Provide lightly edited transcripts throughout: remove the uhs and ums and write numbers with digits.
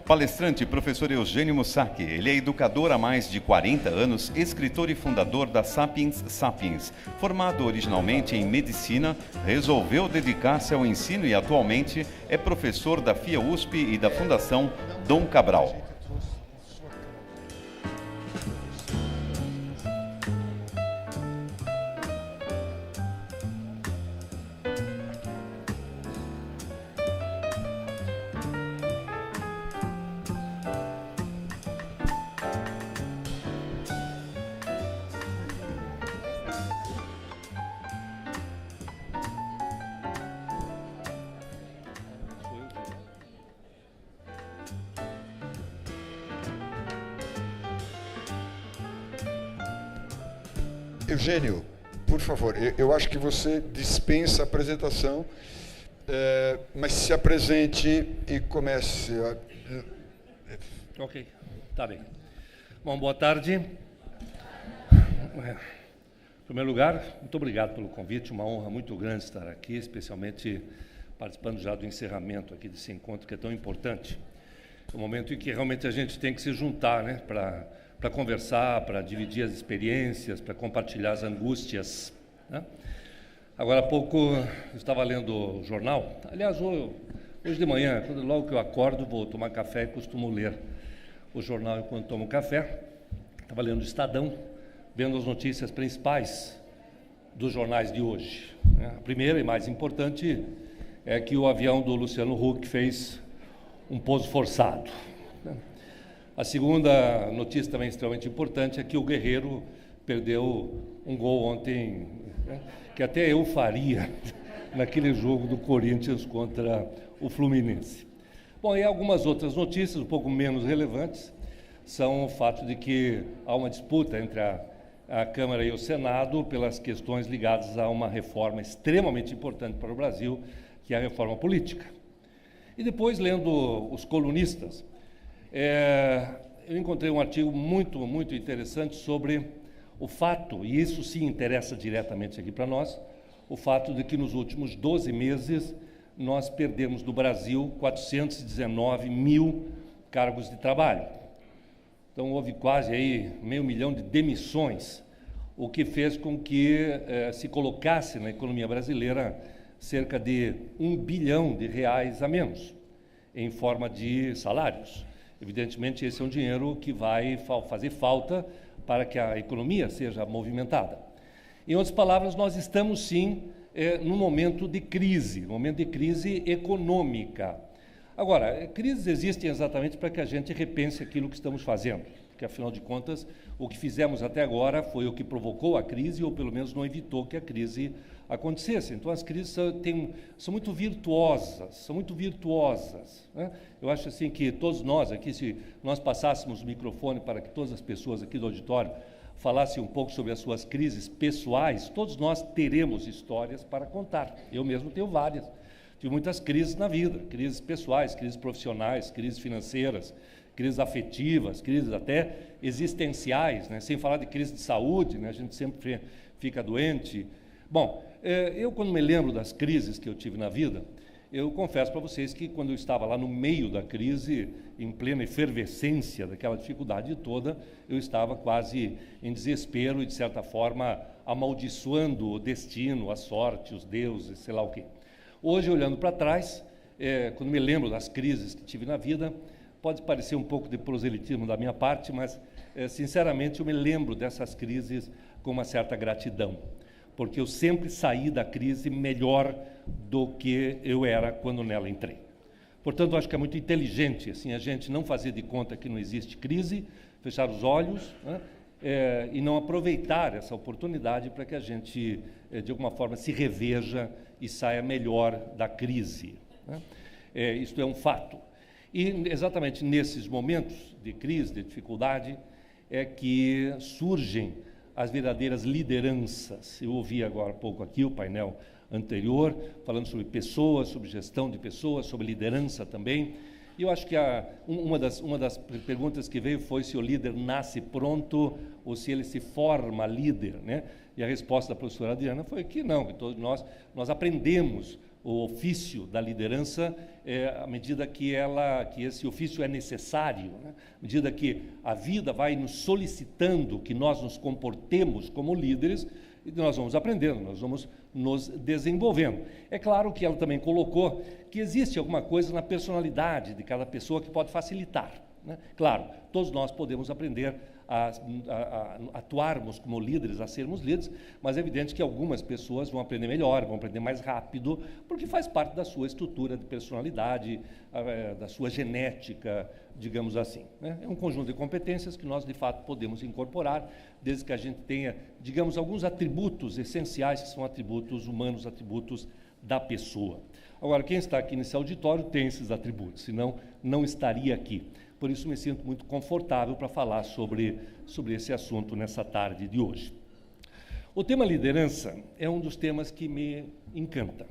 Palestrante, professor Eugênio Mussachi. Ele é educador há mais de 40 anos, escritor e fundador da Sapiens Sapiens. Formado originalmente em medicina, resolveu dedicar-se ao ensino e atualmente é professor da FIA-USP e da Fundação Dom Cabral. Eugênio, por favor, eu acho que você dispensa a apresentação, mas se apresente e comece. Ok, tá bem. Bom, boa tarde. Em primeiro lugar, muito obrigado pelo convite, uma honra muito grande estar aqui, especialmente participando já do encerramento aqui desse encontro que é tão importante. É um momento em que realmente a gente tem que se juntar, né, para conversar, para dividir as experiências, para compartilhar as angústias, né? Agora há pouco eu estava lendo o jornal, aliás, hoje de manhã, logo que eu acordo, vou tomar café e costumo ler o jornal enquanto tomo café. Estava lendo o Estadão, vendo as notícias principais dos jornais de hoje, né? A primeira e mais importante é que o avião do Luciano Huck fez um pouso forçado, né? A segunda notícia também extremamente importante é que o Guerreiro perdeu um gol ontem, né, que até eu faria naquele jogo do Corinthians contra o Fluminense. Bom, e algumas outras notícias, um pouco menos relevantes, são o fato de que há uma disputa entre a Câmara e o Senado pelas questões ligadas a uma reforma extremamente importante para o Brasil, que é a reforma política. E depois, lendo os colunistas, eu encontrei um artigo muito interessante sobre o fato, e isso sim interessa diretamente aqui para nós, o fato de que nos últimos 12 meses nós perdemos do Brasil 419 mil cargos de trabalho. Então houve quase aí 500 mil de demissões, o que fez com que se colocasse na economia brasileira cerca de R$1 bilhão a menos, em forma de salários. Evidentemente, esse é um dinheiro que vai fazer falta para que a economia seja movimentada. Em outras palavras, nós estamos, sim, num momento de crise econômica. Agora, crises existem exatamente para que a gente repense aquilo que estamos fazendo, porque, afinal de contas, o que fizemos até agora foi o que provocou a crise, ou pelo menos não evitou que a crise acontecesse. Então, as crises são muito virtuosas, né? Eu acho assim que todos nós aqui, se nós passássemos o microfone para que todas as pessoas aqui do auditório falassem um pouco sobre as suas crises pessoais, todos nós teremos histórias para contar. Eu mesmo tenho várias. Tive muitas crises na vida, crises pessoais, crises profissionais, crises financeiras, crises afetivas, crises até existenciais, né? Sem falar de crise de saúde, né? A gente sempre fica doente. Bom, eu quando me lembro das crises que eu tive na vida, eu confesso para vocês que quando eu estava lá no meio da crise, em plena efervescência daquela dificuldade toda, eu estava quase em desespero e, de certa forma, amaldiçoando o destino, a sorte, os deuses, sei lá o quê. Hoje, olhando para trás, quando me lembro das crises que tive na vida, pode parecer um pouco de proselitismo da minha parte, mas, sinceramente, eu me lembro dessas crises com uma certa gratidão, porque eu sempre saí da crise melhor do que eu era quando nela entrei. Portanto, acho que é muito inteligente assim, a gente não fazer de conta que não existe crise, fechar os olhos, né, e não aproveitar essa oportunidade para que a gente, de alguma forma, se reveja e saia melhor da crise, né? Isto é um fato. E exatamente nesses momentos de crise, de dificuldade, é que surgem as verdadeiras lideranças. Eu ouvi agora há pouco aqui o painel anterior, falando sobre pessoas, sobre gestão de pessoas, sobre liderança também. E eu acho que uma das perguntas que veio foi se o líder nasce pronto ou se ele se forma líder, né? E a resposta da professora Adriana foi que não, que todos nós aprendemos o ofício da liderança, à medida que esse ofício é necessário, né? À medida que a vida vai nos solicitando que nós nos comportemos como líderes, e nós vamos aprendendo, nós vamos nos desenvolvendo. É claro que ela também colocou que existe alguma coisa na personalidade de cada pessoa que pode facilitar, né? Claro, todos nós podemos aprender a atuarmos como líderes, a sermos líderes, mas é evidente que algumas pessoas vão aprender melhor, vão aprender mais rápido, porque faz parte da sua estrutura de personalidade, da sua genética, digamos assim, né? É um conjunto de competências que nós, de fato, podemos incorporar, desde que a gente tenha, digamos, alguns atributos essenciais, que são atributos humanos, atributos da pessoa. Agora, quem está aqui nesse auditório tem esses atributos, senão não estaria aqui. Por isso, me sinto muito confortável para falar sobre esse assunto nessa tarde de hoje. O tema liderança é um dos temas que me encanta.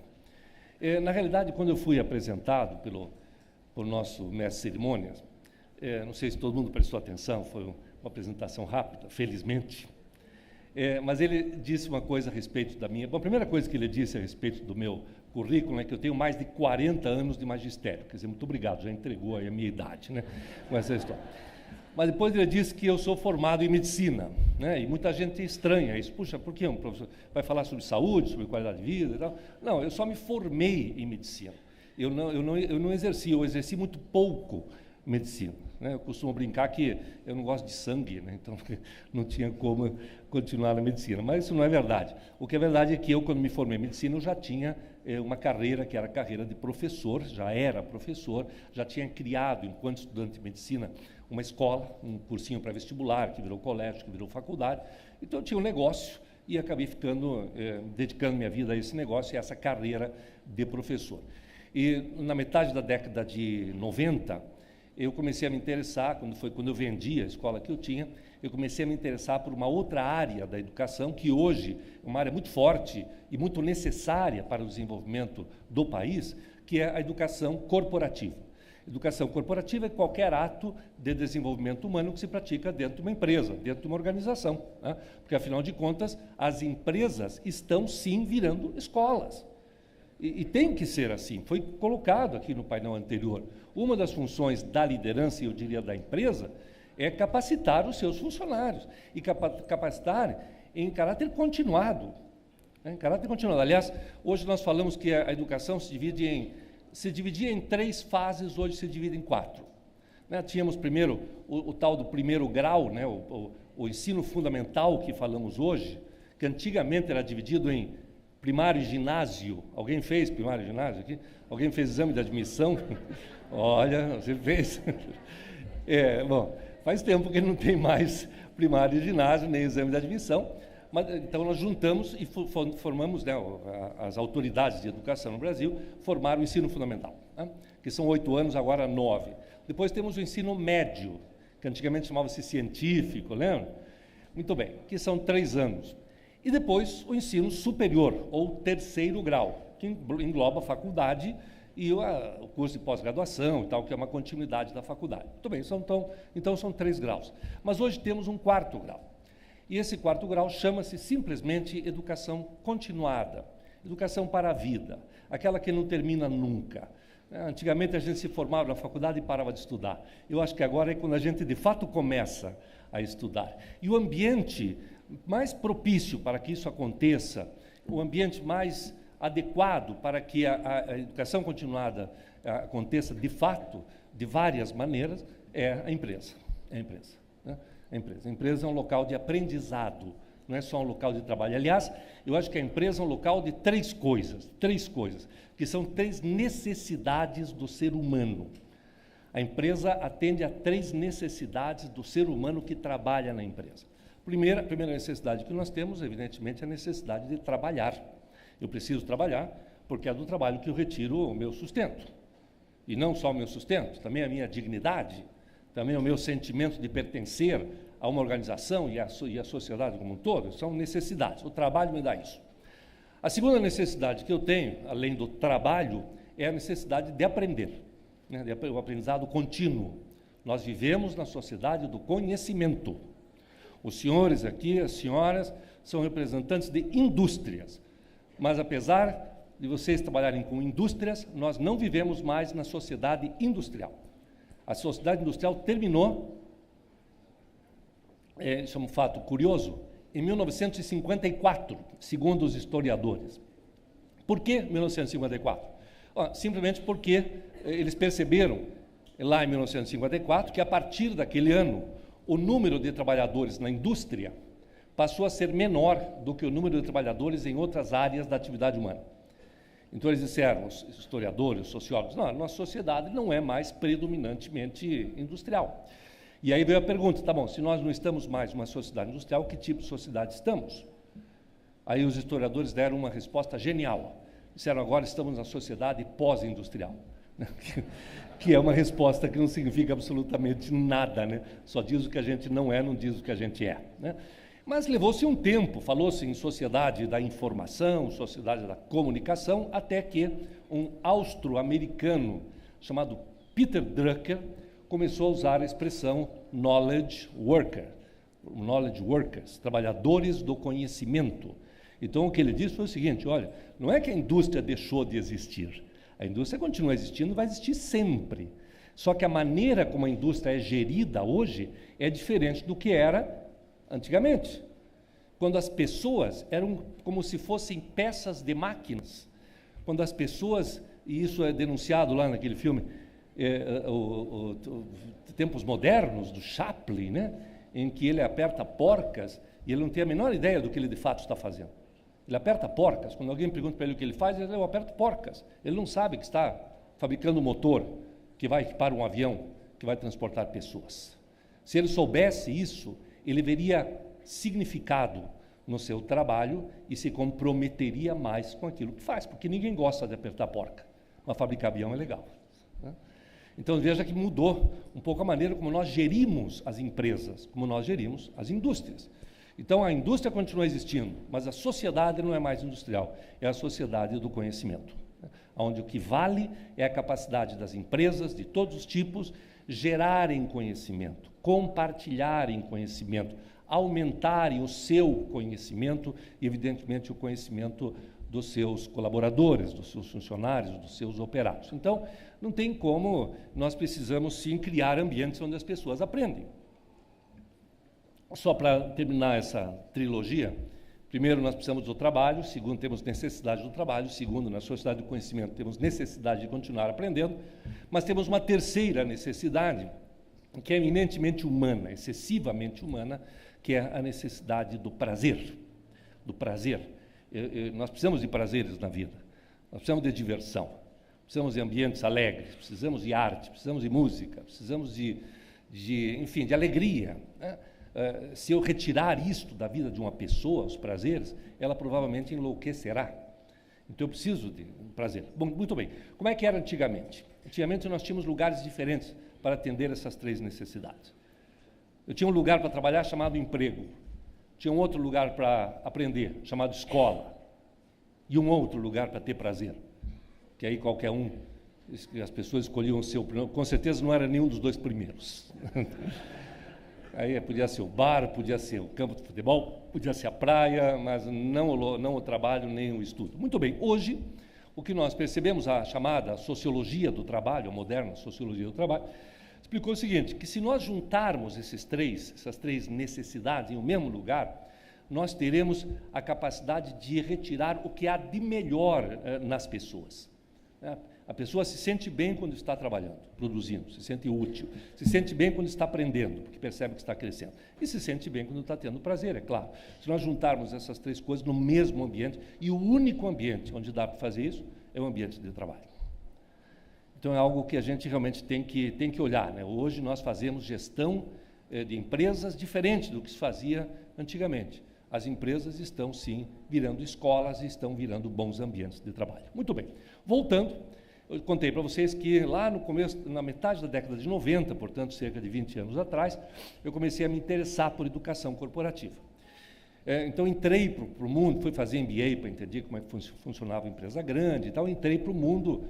Na realidade, quando eu fui apresentado pelo nosso mestre de cerimônias, não sei se todo mundo prestou atenção, foi uma apresentação rápida, felizmente, mas ele disse uma coisa a respeito da minha... Bom, a primeira coisa que ele disse a respeito do meu currículo é que eu tenho mais de 40 anos de magistério. Quer dizer, muito obrigado, já entregou aí a minha idade, né, com essa história. Mas depois ele disse que eu sou formado em medicina, né, e muita gente estranha isso. Puxa, por que um professor vai falar sobre saúde, sobre qualidade de vida e tal? Não, eu só me formei em medicina. Eu não exerci, eu exerci muito pouco medicina, né? Eu costumo brincar que eu não gosto de sangue, né? Então não tinha como continuar na medicina, mas isso não é verdade. O que é verdade é que eu, quando me formei em medicina, eu já tinha uma carreira que era a carreira de professor, já era professor, já tinha criado, enquanto estudante de medicina, uma escola, um cursinho pré-vestibular, que virou colégio, que virou faculdade. Então eu tinha um negócio e acabei dedicando minha vida a esse negócio e a essa carreira de professor. E na metade da década de 90, eu comecei a me interessar, quando eu vendi a escola que eu tinha, eu comecei a me interessar por uma outra área da educação, que hoje é uma área muito forte e muito necessária para o desenvolvimento do país, que é a educação corporativa. Educação corporativa é qualquer ato de desenvolvimento humano que se pratica dentro de uma empresa, dentro de uma organização, né? Porque, afinal de contas, as empresas estão, sim, virando escolas. E tem que ser assim, foi colocado aqui no painel anterior. Uma das funções da liderança, e eu diria da empresa, é capacitar os seus funcionários, e capacitar em caráter continuado. Né? Em caráter continuado. Aliás, hoje nós falamos que a educação se dividia em 3 fases, hoje se divide em 4. Né? Tínhamos primeiro o tal do primeiro grau, né? o ensino fundamental que falamos hoje, que antigamente era dividido em primário e ginásio. Alguém fez primário e ginásio aqui? Alguém fez exame de admissão? Olha, você fez. Bom, faz tempo que não tem mais primário e ginásio, nem exame de admissão, mas então nós juntamos e formamos, né, as autoridades de educação no Brasil, formaram o ensino fundamental, né, que são 8 anos, agora 9. Depois temos o ensino médio, que antigamente chamava-se científico, lembra? Muito bem, que são 3 anos. E depois o ensino superior, ou terceiro grau, que engloba a faculdade e o curso de pós-graduação e tal, que é uma continuidade da faculdade. Muito bem, então são 3 graus. Mas hoje temos um 4º grau. E esse 4º grau chama-se simplesmente educação continuada, educação para a vida, aquela que não termina nunca. Antigamente a gente se formava na faculdade e parava de estudar. Eu acho que agora é quando a gente de fato começa a estudar. E o ambiente mais propício para que isso aconteça, o ambiente mais adequado para que a educação continuada aconteça de fato, de várias maneiras, é a empresa. Né? A empresa é um local de aprendizado, não é só um local de trabalho. Aliás, eu acho que a empresa é um local de 3 coisas, que são 3 necessidades do ser humano. A empresa atende a 3 necessidades do ser humano que trabalha na empresa. A primeira necessidade que nós temos, evidentemente, é a necessidade de trabalhar. Eu preciso trabalhar porque é do trabalho que eu retiro o meu sustento. E não só o meu sustento, também a minha dignidade, também o meu sentimento de pertencer a uma organização e à sociedade como um todo, são necessidades. O trabalho me dá isso. A segunda necessidade que eu tenho, além do trabalho, é a necessidade de aprender, né? O aprendizado contínuo. Nós vivemos na sociedade do conhecimento. Os senhores aqui, as senhoras, são representantes de indústrias, mas apesar de vocês trabalharem com indústrias, nós não vivemos mais na sociedade industrial. A sociedade industrial terminou, isso é um fato curioso, em 1954, segundo os historiadores. Por que 1954? Simplesmente porque eles perceberam, lá em 1954, que a partir daquele ano, o número de trabalhadores na indústria passou a ser menor do que o número de trabalhadores em outras áreas da atividade humana. Então eles disseram, os historiadores, os sociólogos, não, a nossa sociedade não é mais predominantemente industrial. E aí veio a pergunta, tá bom, se nós não estamos mais numa sociedade industrial, que tipo de sociedade estamos? Aí os historiadores deram uma resposta genial. Disseram, agora estamos na sociedade pós-industrial. Que é uma resposta que não significa absolutamente nada, né? Só diz o que a gente não é, não diz o que a gente é, né? Mas levou-se um tempo, falou-se em sociedade da informação, sociedade da comunicação, até que um austro-americano chamado Peter Drucker começou a usar a expressão knowledge workers, trabalhadores do conhecimento. Então, o que ele disse foi o seguinte, olha, não é que a indústria deixou de existir, a indústria continua existindo e vai existir sempre. Só que a maneira como a indústria é gerida hoje é diferente do que era antigamente, quando as pessoas eram como se fossem peças de máquinas, quando as pessoas, e isso é denunciado lá naquele filme, Tempos Modernos, do Chaplin, né, em que ele aperta porcas e ele não tem a menor ideia do que ele de fato está fazendo. Ele aperta porcas, quando alguém pergunta para ele o que ele faz, ele diz, eu aperto porcas. Ele não sabe que está fabricando um motor que vai equipar um avião, que vai transportar pessoas. Se ele soubesse isso, ele veria significado no seu trabalho e se comprometeria mais com aquilo que faz, porque ninguém gosta de apertar porca, mas fabricar avião é legal, né? Então veja que mudou um pouco a maneira como nós gerimos as empresas, como nós gerimos as indústrias. Então a indústria continua existindo, mas a sociedade não é mais industrial, é a sociedade do conhecimento, né? Onde o que vale é a capacidade das empresas de todos os tipos gerarem conhecimento, compartilharem conhecimento, aumentarem o seu conhecimento e, evidentemente, o conhecimento dos seus colaboradores, dos seus funcionários, dos seus operários. Então, não tem como, nós precisamos sim criar ambientes onde as pessoas aprendem. Só para terminar essa trilogia, primeiro nós precisamos do trabalho, segundo temos necessidade do trabalho, segundo na sociedade do conhecimento temos necessidade de continuar aprendendo, mas temos uma terceira necessidade, que é eminentemente humana, excessivamente humana, que é a necessidade do prazer, do prazer. Nós precisamos de prazeres na vida, nós precisamos de diversão, precisamos de ambientes alegres, precisamos de arte, precisamos de música, precisamos enfim, de alegria, né? Se eu retirar isto da vida de uma pessoa, os prazeres, ela provavelmente enlouquecerá. Então eu preciso de prazer. Bom, muito bem. Como é que era antigamente? Antigamente nós tínhamos lugares diferentes para atender essas três necessidades. Eu tinha um lugar para trabalhar chamado emprego, tinha um outro lugar para aprender, chamado escola, e um outro lugar para ter prazer, que aí qualquer um, as pessoas escolhiam o seu, com certeza não era nenhum dos dois primeiros. Aí podia ser o bar, podia ser o campo de futebol, podia ser a praia, mas não o trabalho nem o estudo. Muito bem, hoje, o que nós percebemos, a chamada sociologia do trabalho, a moderna sociologia do trabalho, explicou o seguinte, que se nós juntarmos essas três necessidades em um mesmo lugar, nós teremos a capacidade de retirar o que há de melhor nas pessoas. A pessoa se sente bem quando está trabalhando, produzindo, se sente útil, se sente bem quando está aprendendo, porque percebe que está crescendo, e se sente bem quando está tendo prazer, é claro. Se nós juntarmos essas três coisas no mesmo ambiente, e o único ambiente onde dá para fazer isso é o ambiente de trabalho. Então é algo que a gente realmente tem que olhar, né? Hoje nós fazemos gestão de empresas diferente do que se fazia antigamente. As empresas estão, sim, virando escolas e estão virando bons ambientes de trabalho. Muito bem. Voltando, eu contei para vocês que lá no começo, na metade da década de 90, portanto, cerca de 20 anos atrás, eu comecei a me interessar por educação corporativa. Então, entrei para o mundo, fui fazer MBA para entender como é que funcionava a empresa grande e tal, entrei para o mundo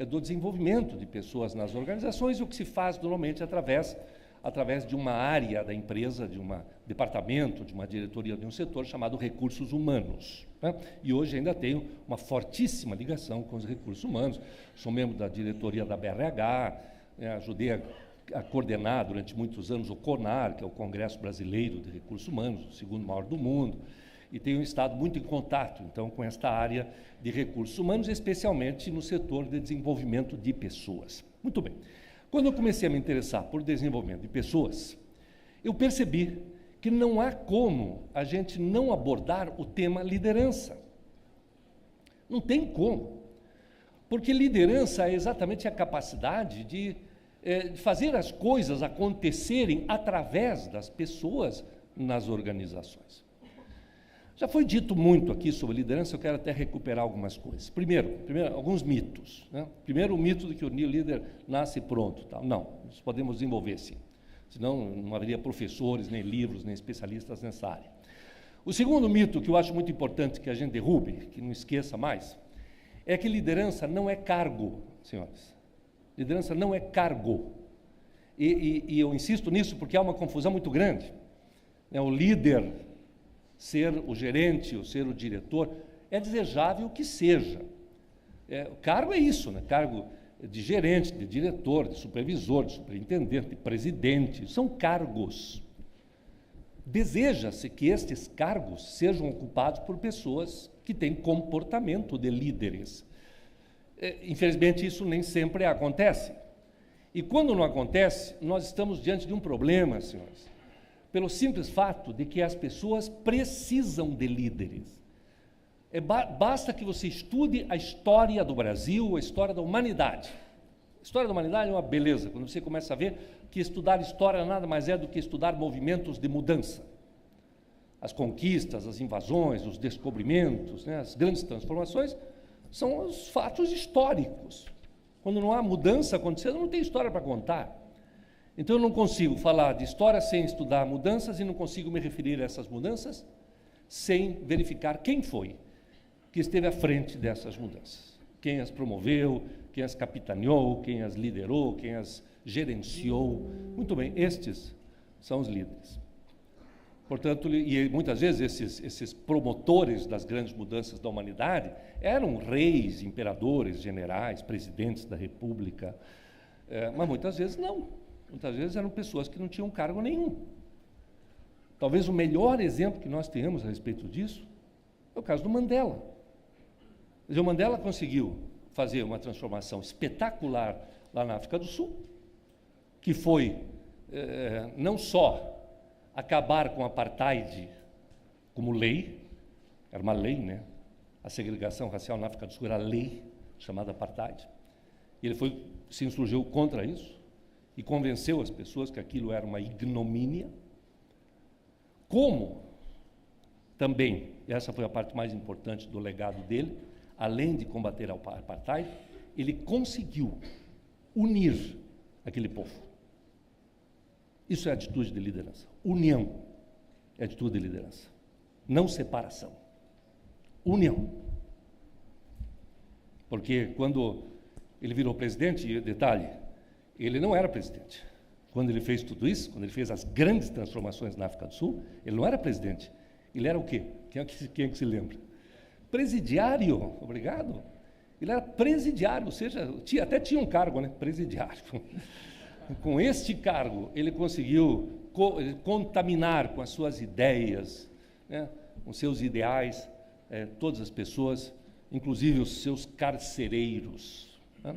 do desenvolvimento de pessoas nas organizações, o que se faz normalmente através através de uma área da empresa, de um departamento, de uma diretoria de um setor chamado Recursos Humanos, né? E hoje ainda tenho uma fortíssima ligação com os recursos humanos. Sou membro da diretoria da BRH, ajudei a coordenar durante muitos anos o CONAR, que é o Congresso Brasileiro de Recursos Humanos, o segundo maior do mundo, e tenho estado muito em contato, então, com esta área de recursos humanos, especialmente no setor de desenvolvimento de pessoas. Muito bem. Quando eu comecei a me interessar por desenvolvimento de pessoas, eu percebi que não há como a gente não abordar o tema liderança. Não tem como. Porque liderança é exatamente a capacidade de fazer as coisas acontecerem através das pessoas nas organizações. Já foi dito muito aqui sobre liderança, eu quero até recuperar algumas coisas. Primeiro alguns mitos, né? Primeiro, o mito de que o líder nasce pronto. Tal. Não, nós podemos desenvolver sim. Senão não haveria professores, nem livros, nem especialistas nessa área. O segundo mito, que eu acho muito importante que a gente derrube, que não esqueça mais, é que liderança não é cargo, senhores. Liderança não é cargo. E eu insisto nisso porque há uma confusão muito grande. O líder ser o gerente, ou ser o diretor, é desejável que seja. O cargo é isso, né? Cargo de gerente, de diretor, de supervisor, de superintendente, de presidente, são cargos. Deseja-se que estes cargos sejam ocupados por pessoas que têm comportamento de líderes. Infelizmente, isso nem sempre acontece. E quando não acontece, nós estamos diante de um problema, senhores, pelo simples fato de que as pessoas precisam de líderes. Basta que você estude a história do Brasil, a história da humanidade. A história da humanidade é uma beleza, quando você começa a ver que estudar história nada mais é do que estudar movimentos de mudança. As conquistas, as invasões, os descobrimentos, né, as grandes transformações, são os fatos históricos. Quando não há mudança acontecendo, não tem história para contar. Então eu não consigo falar de história sem estudar mudanças e não consigo me referir a essas mudanças sem verificar quem foi que esteve à frente dessas mudanças. Quem as promoveu, quem as capitaneou, quem as liderou, quem as gerenciou. Muito bem, estes são os líderes. Portanto, e muitas vezes esses promotores das grandes mudanças da humanidade eram reis, imperadores, generais, presidentes da república, mas muitas vezes não. Muitas vezes eram pessoas que não tinham cargo nenhum. Talvez o melhor exemplo que nós tenhamos a respeito disso é o caso do Mandela. Quer dizer, o Mandela conseguiu fazer uma transformação espetacular lá na África do Sul, que foi não só acabar com o apartheid como lei, era uma lei, né? A segregação racial na África do Sul era lei, chamada apartheid. E ele se insurgiu contra isso e convenceu as pessoas que aquilo era uma ignomínia. Como também, essa foi a parte mais importante do legado dele, além de combater o apartheid, ele conseguiu unir aquele povo. Isso é atitude de liderança. União é atitude de liderança. Não separação. União. Porque quando ele virou presidente, e detalhe, ele não era presidente. Quando ele fez tudo isso, quando ele fez as grandes transformações na África do Sul, ele não era presidente. Ele era o quê? Quem é que se lembra? Presidiário, obrigado. Ele era presidiário, ou seja, até tinha um cargo, né? Presidiário. Com este cargo, ele conseguiu contaminar com as suas ideias, né, com seus ideais, todas as pessoas, inclusive os seus carcereiros. Né?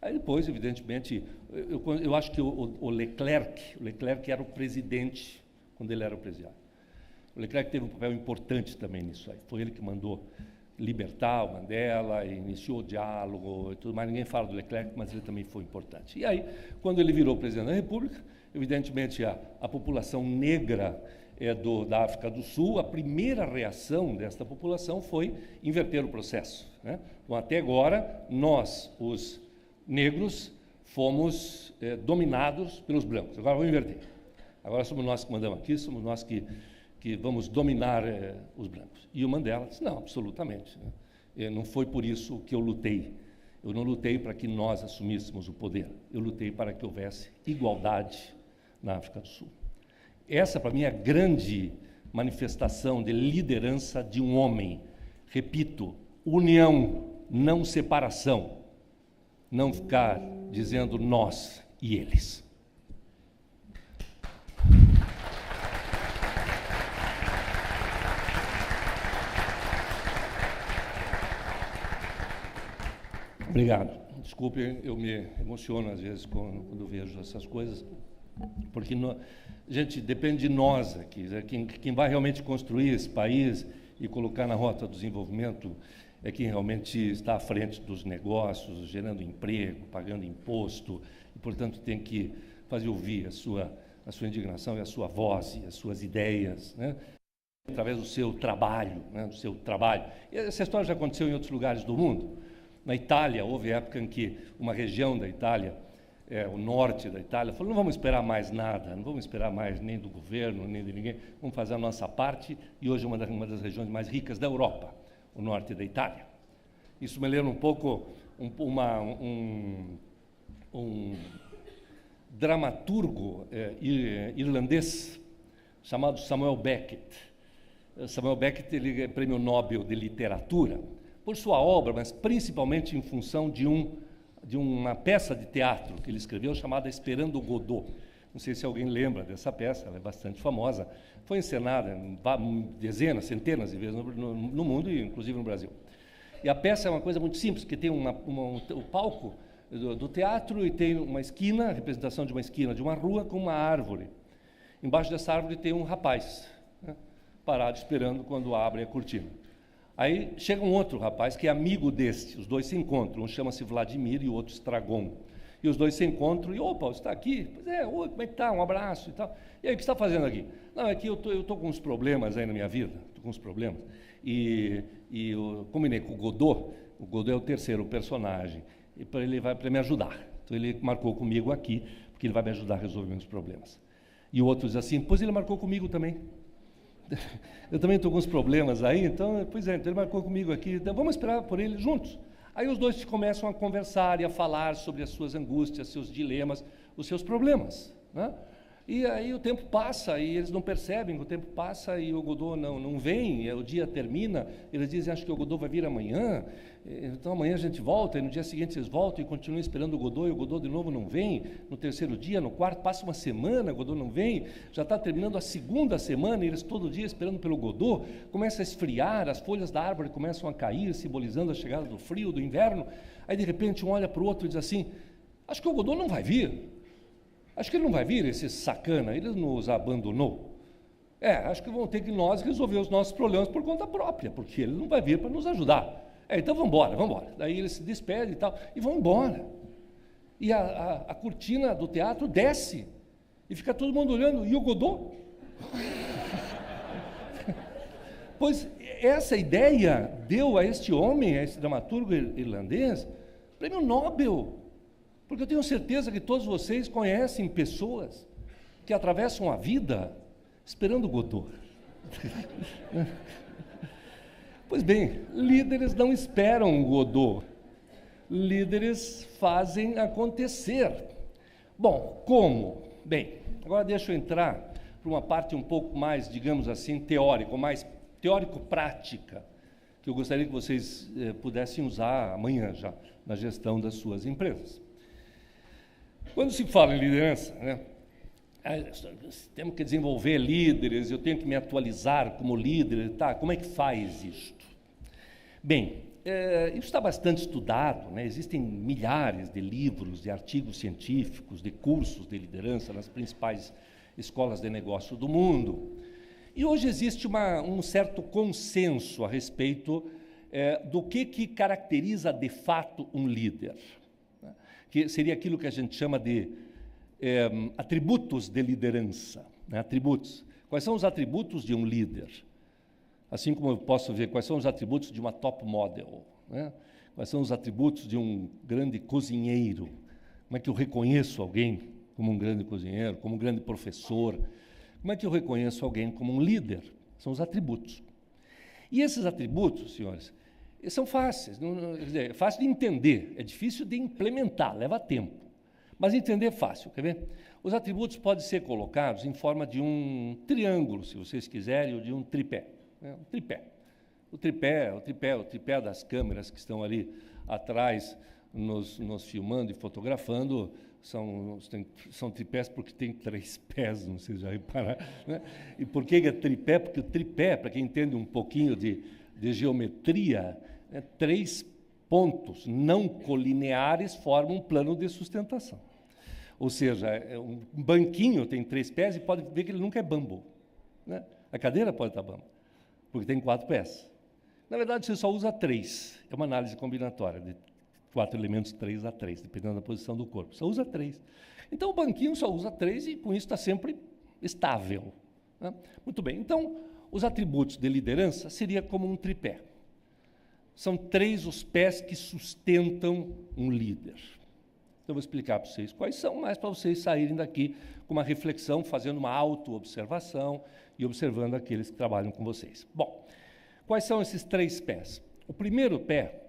Aí depois, evidentemente, eu acho que o Leclerc era o presidente quando ele era o presidiário. O Leclerc teve um papel importante também nisso aí. Foi ele que mandou libertar o Mandela, iniciou o diálogo e tudo mais. Ninguém fala do Leclerc, mas ele também foi importante. E aí, quando ele virou presidente da República, evidentemente a população negra da África do Sul, a primeira reação desta população foi inverter o processo. Né? Então, até agora, nós, os negros, fomos dominados pelos brancos. Agora vamos inverter. Agora somos nós que mandamos aqui, somos nós que vamos dominar os brancos. E o Mandela disse, não, absolutamente. Né? Não foi por isso que eu lutei. Eu não lutei para que nós assumíssemos o poder. Eu lutei para que houvesse igualdade na África do Sul. Essa, para mim, é a grande manifestação de liderança de um homem. Repito, união, não separação. Não ficar dizendo nós e eles. Obrigado. Desculpe, eu me emociono às vezes quando vejo essas coisas, porque, gente, depende de nós aqui. Quem vai realmente construir esse país e colocar na rota do desenvolvimento é quem realmente está à frente dos negócios, gerando emprego, pagando imposto, e, portanto, tem que fazer ouvir a sua indignação e a sua voz e as suas ideias, né? Através do seu trabalho, né? Do seu trabalho. E essa história já aconteceu em outros lugares do mundo. Na Itália, houve época em que uma região da Itália, o norte da Itália, falou: não vamos esperar mais nada, não vamos esperar mais nem do governo, nem de ninguém, vamos fazer a nossa parte, e hoje é uma das regiões mais ricas da Europa, o norte da Itália. Isso me lembra um pouco um dramaturgo irlandês chamado Samuel Beckett. Samuel Beckett, ele é prêmio Nobel de literatura por sua obra, mas principalmente em função de uma peça de teatro que ele escreveu chamada Esperando Godot. Não sei se alguém lembra dessa peça, ela é bastante famosa. Foi encenada dezenas, centenas de vezes no mundo, e inclusive no Brasil. E a peça é uma coisa muito simples, que tem o palco do teatro e tem uma esquina, a representação de uma esquina de uma rua com uma árvore. Embaixo dessa árvore tem um rapaz, né, parado esperando quando abre a cortina. Aí chega um outro rapaz que é amigo deste, os dois se encontram, um chama-se Vladimir e o outro Stragon. E os dois se encontram e: opa, você está aqui? Pois é, oi, como é que está? Um abraço e tal. E aí, o que você está fazendo aqui? Não, é que eu estou com uns problemas aí na minha vida, estou com uns problemas. E eu combinei com o Godot é o terceiro personagem, e ele vai para me ajudar. Então ele marcou comigo aqui, porque ele vai me ajudar a resolver meus problemas. E o outro diz assim: pois ele marcou comigo também. Eu também estou com uns problemas aí, então, pois é, então ele marcou comigo aqui, então vamos esperar por ele juntos. Aí os dois começam a conversar e a falar sobre as suas angústias, seus dilemas, os seus problemas, né? E aí o tempo passa e eles não percebem que o tempo passa e o Godot não vem, e o dia termina, eles dizem: acho que o Godot vai vir amanhã, então amanhã a gente volta, e no dia seguinte eles voltam e continuam esperando o Godot, e o Godot de novo não vem. No terceiro dia, no quarto, passa uma semana, o Godot não vem, já está terminando a segunda semana, e eles todo dia esperando pelo Godot, começa a esfriar, as folhas da árvore começam a cair, simbolizando a chegada do frio, do inverno. Aí de repente um olha para o outro e diz assim: acho que o Godot não vai vir. Acho que ele não vai vir, esse sacana, ele nos abandonou. Acho que vão ter que nós resolver os nossos problemas por conta própria, porque ele não vai vir para nos ajudar. Então vamos embora. Daí eles se despedem e tal, e vão embora. E a cortina do teatro desce, e fica todo mundo olhando, e o Godot? Pois essa ideia deu a este homem, a esse dramaturgo irlandês, prêmio Nobel. Porque eu tenho certeza que todos vocês conhecem pessoas que atravessam a vida esperando Godot. Pois bem, líderes não esperam Godot. Líderes fazem acontecer. Bom, como? Bem, agora deixa eu entrar para uma parte um pouco mais, digamos assim, teórica, mais teórico-prática, que eu gostaria que vocês pudessem usar amanhã já na gestão das suas empresas. Quando se fala em liderança, né, temos que desenvolver líderes, eu tenho que me atualizar como líder, tá? Como é que faz isto? Bem, isso está bastante estudado, né? Existem milhares de livros, de artigos científicos, de cursos de liderança nas principais escolas de negócio do mundo. E hoje existe um certo consenso a respeito do que caracteriza de fato um líder, que seria aquilo que a gente chama de atributos de liderança, né? Atributos. Quais são os atributos de um líder? Assim como eu posso ver quais são os atributos de uma top model, né? Quais são os atributos de um grande cozinheiro? Como é que eu reconheço alguém como um grande cozinheiro, como um grande professor? Como é que eu reconheço alguém como um líder? São os atributos. E esses atributos, senhores, são fáceis, é fácil de entender, é difícil de implementar, leva tempo. Mas entender é fácil, quer ver? Os atributos podem ser colocados em forma de um triângulo, se vocês quiserem, ou de um tripé. Né? Um tripé. O tripé das câmeras que estão ali atrás, nos filmando e fotografando, são tripés porque tem 3 pés, não sei se já repararam. Né? E por que é tripé? Porque o tripé, para quem entende um pouquinho de geometria, 3 pontos não colineares formam um plano de sustentação. Ou seja, um banquinho tem 3 pés e pode ver que ele nunca é bambu. Né? A cadeira pode estar bambu, porque tem 4 pés. Na verdade, você só usa 3. É uma análise combinatória de 4 elementos 3 a 3, dependendo da posição do corpo. Só usa 3. Então, o banquinho só usa 3 e, com isso, está sempre estável. Né? Muito bem. Então, os atributos de liderança seria como um tripé. São 3 os pés que sustentam um líder. Então, eu vou explicar para vocês quais são, mas para vocês saírem daqui com uma reflexão, fazendo uma auto-observação e observando aqueles que trabalham com vocês. Bom, quais são esses 3 pés? O primeiro pé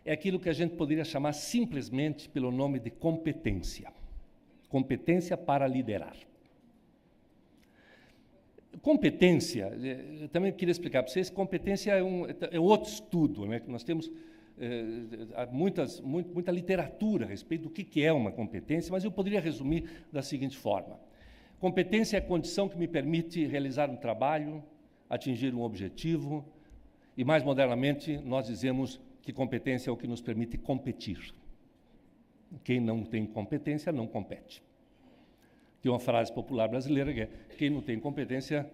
é aquilo que a gente poderia chamar simplesmente pelo nome de competência. Competência para liderar. Competência, eu também queria explicar para vocês, competência é outro estudo, né, que nós temos muita literatura a respeito do que é uma competência, mas eu poderia resumir da seguinte forma. Competência é a condição que me permite realizar um trabalho, atingir um objetivo, e mais modernamente nós dizemos que competência é o que nos permite competir. Quem não tem competência não compete. Tem uma frase popular brasileira que é: quem não tem competência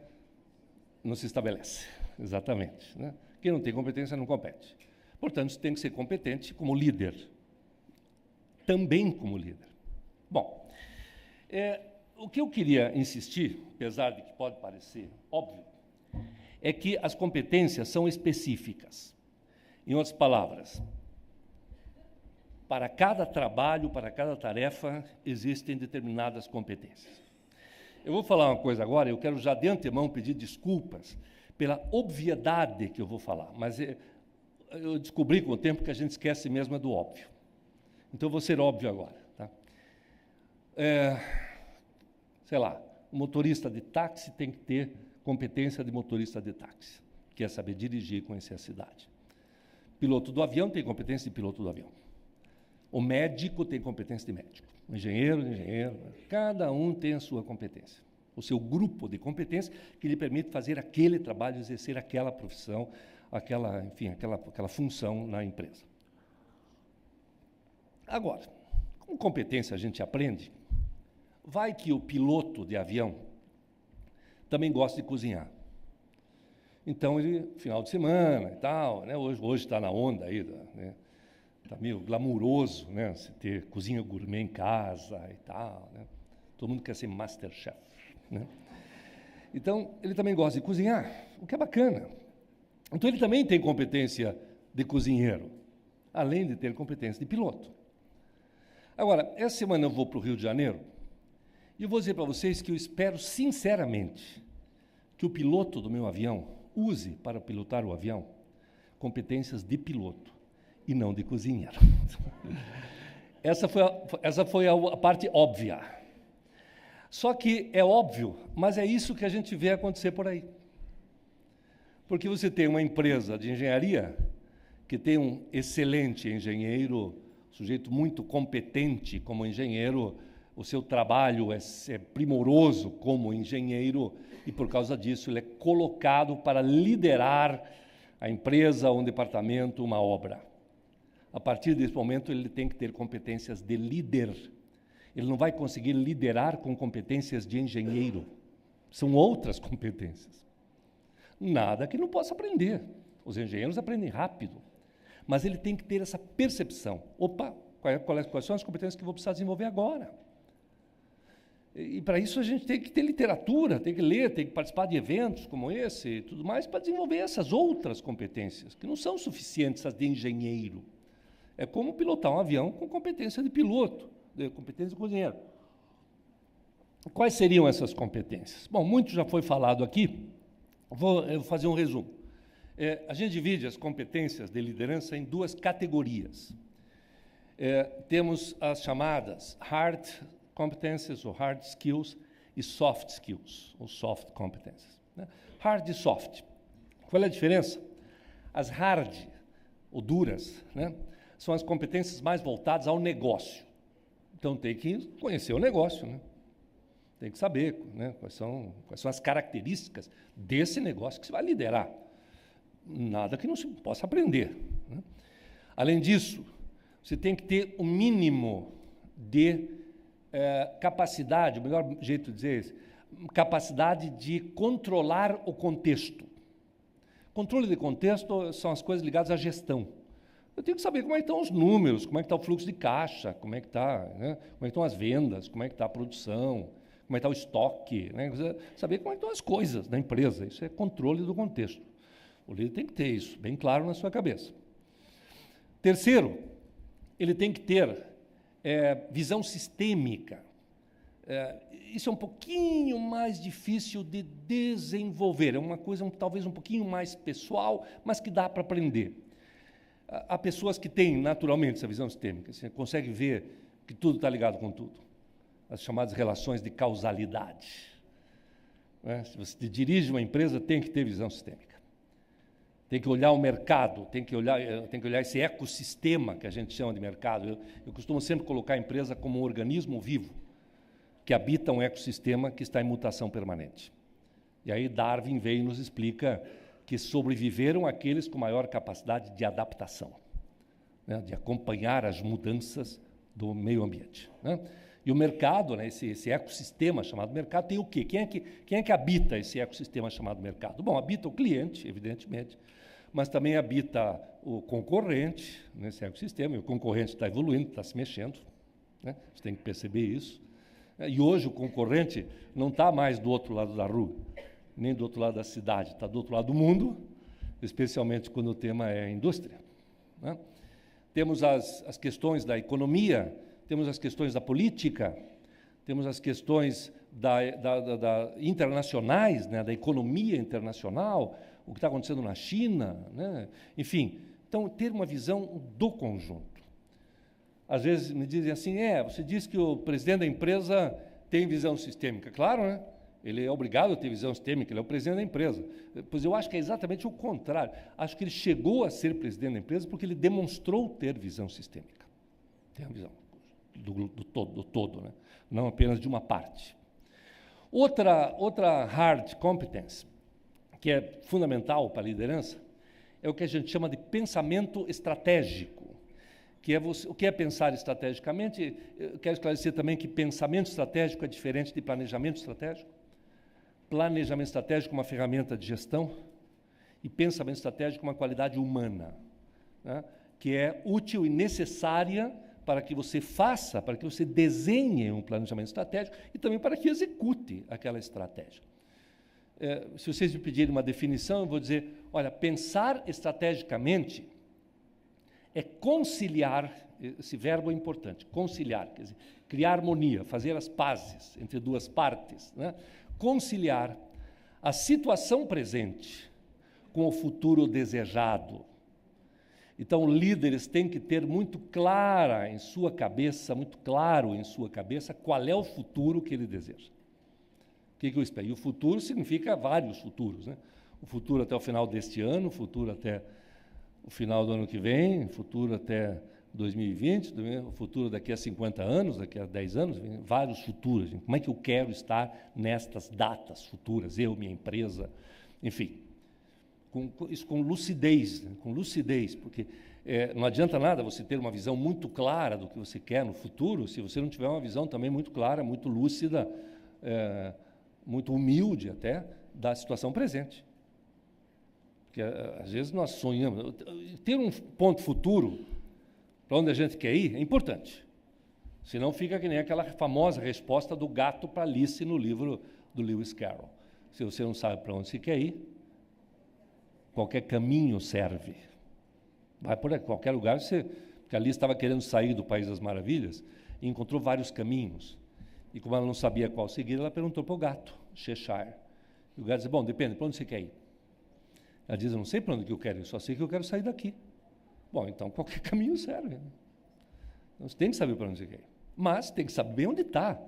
não se estabelece. Exatamente. Né? Quem não tem competência não compete. Portanto, você tem que ser competente como líder. Também como líder. Bom, o que eu queria insistir, apesar de que pode parecer óbvio, é que as competências são específicas. Em outras palavras, para cada trabalho, para cada tarefa, existem determinadas competências. Eu vou falar uma coisa agora, eu quero já de antemão pedir desculpas pela obviedade que eu vou falar, mas eu descobri com o tempo que a gente esquece mesmo do óbvio. Então, eu vou ser óbvio agora. Tá? Sei lá, o motorista de táxi tem que ter competência de motorista de táxi, que é saber dirigir e conhecer a cidade. Piloto do avião tem competência de piloto do avião. O médico tem competência de médico. O engenheiro, cada um tem a sua competência. O seu grupo de competência que lhe permite fazer aquele trabalho, exercer aquela profissão, aquela função na empresa. Agora, como competência a gente aprende, vai que o piloto de avião também gosta de cozinhar. Então, ele, final de semana e tal, né, hoje está na onda aí, né, está meio glamuroso, né, você ter cozinha gourmet em casa e tal, né, todo mundo quer ser Masterchef, né. Então, ele também gosta de cozinhar, o que é bacana. Então, ele também tem competência de cozinheiro, além de ter competência de piloto. Agora, essa semana eu vou para o Rio de Janeiro e eu vou dizer para vocês que eu espero sinceramente que o piloto do meu avião use para pilotar o avião competências de piloto e não de cozinheiro. Essa foi a parte óbvia. Só que é óbvio, mas é isso que a gente vê acontecer por aí. Porque você tem uma empresa de engenharia que tem um excelente engenheiro, sujeito muito competente como engenheiro, o seu trabalho é primoroso como engenheiro e, por causa disso, ele é colocado para liderar a empresa, um departamento, uma obra. A partir desse momento, ele tem que ter competências de líder. Ele não vai conseguir liderar com competências de engenheiro. São outras competências. Nada que não possa aprender. Os engenheiros aprendem rápido. Mas ele tem que ter essa percepção. Opa, quais são as competências que eu vou precisar desenvolver agora? E para isso a gente tem que ter literatura, tem que ler, tem que participar de eventos como esse e tudo mais, para desenvolver essas outras competências, que não são suficientes as de engenheiro. É como pilotar um avião com competência de piloto, de competência de cozinheiro. Quais seriam essas competências? Bom, muito já foi falado aqui, eu vou fazer um resumo. A gente divide as competências de liderança em 2 categorias. Temos as chamadas hard competências ou hard skills e soft skills, ou soft competências. Né? Hard e soft. Qual é a diferença? As hard, ou duras, né, são as competências mais voltadas ao negócio. Então, tem que conhecer o negócio, né? Tem que saber, né, quais são as características desse negócio que você vai liderar. Nada que não se possa aprender. Né? Além disso, você tem que ter o mínimo de capacidade, o melhor jeito de dizer isso, capacidade de controlar o contexto. Controle de contexto são as coisas ligadas à gestão. Eu tenho que saber como é que estão os números, como é que está o fluxo de caixa, como é que está, né, como é que estão as vendas, como é que está a produção, como é que está o estoque, né, saber como é que estão as coisas da empresa. Isso é controle do contexto. O líder tem que ter isso bem claro na sua cabeça. Terceiro, ele tem que ter visão sistêmica. Isso é um pouquinho mais difícil de desenvolver, é uma coisa talvez um pouquinho mais pessoal, mas que dá para aprender. Há pessoas que têm naturalmente essa visão sistêmica, você consegue ver que tudo está ligado com tudo, as chamadas relações de causalidade. Né? Se você dirige uma empresa, tem que ter visão sistêmica. Tem que olhar o mercado, tem que olhar esse ecossistema que a gente chama de mercado. Eu costumo sempre colocar a empresa como um organismo vivo, que habita um ecossistema que está em mutação permanente. E aí Darwin veio e nos explica que sobreviveram aqueles com maior capacidade de adaptação, né, de acompanhar as mudanças do meio ambiente. Né? E o mercado, né, esse ecossistema chamado mercado, tem o quê? Quem é que habita esse ecossistema chamado mercado? Bom, habita o cliente, evidentemente, mas também habita o concorrente nesse ecossistema, e o concorrente está evoluindo, está se mexendo, né? Você tem que perceber isso. E hoje o concorrente não está mais do outro lado da rua, nem do outro lado da cidade, está do outro lado do mundo, especialmente quando o tema é indústria. Né? Temos as questões da economia, temos as questões da política, temos as questões internacionais, né, da economia internacional, o que está acontecendo na China, né? Enfim, então ter uma visão do conjunto. Às vezes me dizem assim, você diz que o presidente da empresa tem visão sistêmica. Claro, né? Ele é obrigado a ter visão sistêmica, ele é o presidente da empresa. Pois eu acho que é exatamente o contrário. Acho que ele chegou a ser presidente da empresa porque ele demonstrou ter visão sistêmica. Tem a visão do todo, né? Não apenas de uma parte. Outra hard competence, que é fundamental para a liderança, é o que a gente chama de pensamento estratégico. O que é pensar estrategicamente? Eu quero esclarecer também que pensamento estratégico é diferente de planejamento estratégico. Planejamento estratégico é uma ferramenta de gestão e pensamento estratégico é uma qualidade humana, né, que é útil e necessária para que você faça, para que você desenhe um planejamento estratégico e também para que execute aquela estratégia. Se vocês me pedirem uma definição, eu vou dizer, olha, pensar estrategicamente é conciliar, esse verbo é importante, conciliar, quer dizer, criar harmonia, fazer as pazes entre duas partes, né? Conciliar a situação presente com o futuro desejado. Então, líderes têm que ter muito claro em sua cabeça, qual é o futuro que ele deseja. O que eu espero? E o futuro significa vários futuros, né? O futuro até o final deste ano, o futuro até o final do ano que vem, o futuro até 2020, o futuro daqui a 50 anos, daqui a 10 anos, vários futuros. Como é que eu quero estar nestas datas futuras, eu, minha empresa, enfim. Isso com lucidez, né? Com lucidez, porque não adianta nada você ter uma visão muito clara do que você quer no futuro, se você não tiver uma visão também muito clara, muito lúcida, muito humilde até, da situação presente. Porque às vezes nós sonhamos. Ter um ponto futuro para onde a gente quer ir é importante. Senão fica que nem aquela famosa resposta do gato para Alice no livro do Lewis Carroll. Se você não sabe para onde você quer ir, qualquer caminho serve. Vai por qualquer lugar, porque Alice estava querendo sair do País das Maravilhas e encontrou vários caminhos. E como ela não sabia qual seguir, ela perguntou para o gato, Cheshire. E o gato disse, bom, depende, para onde você quer ir? Ela diz, eu não sei para onde que eu quero ir, só sei que eu quero sair daqui. Bom, então qualquer caminho serve. Então, você tem que saber para onde você quer ir. Mas tem que saber bem onde está.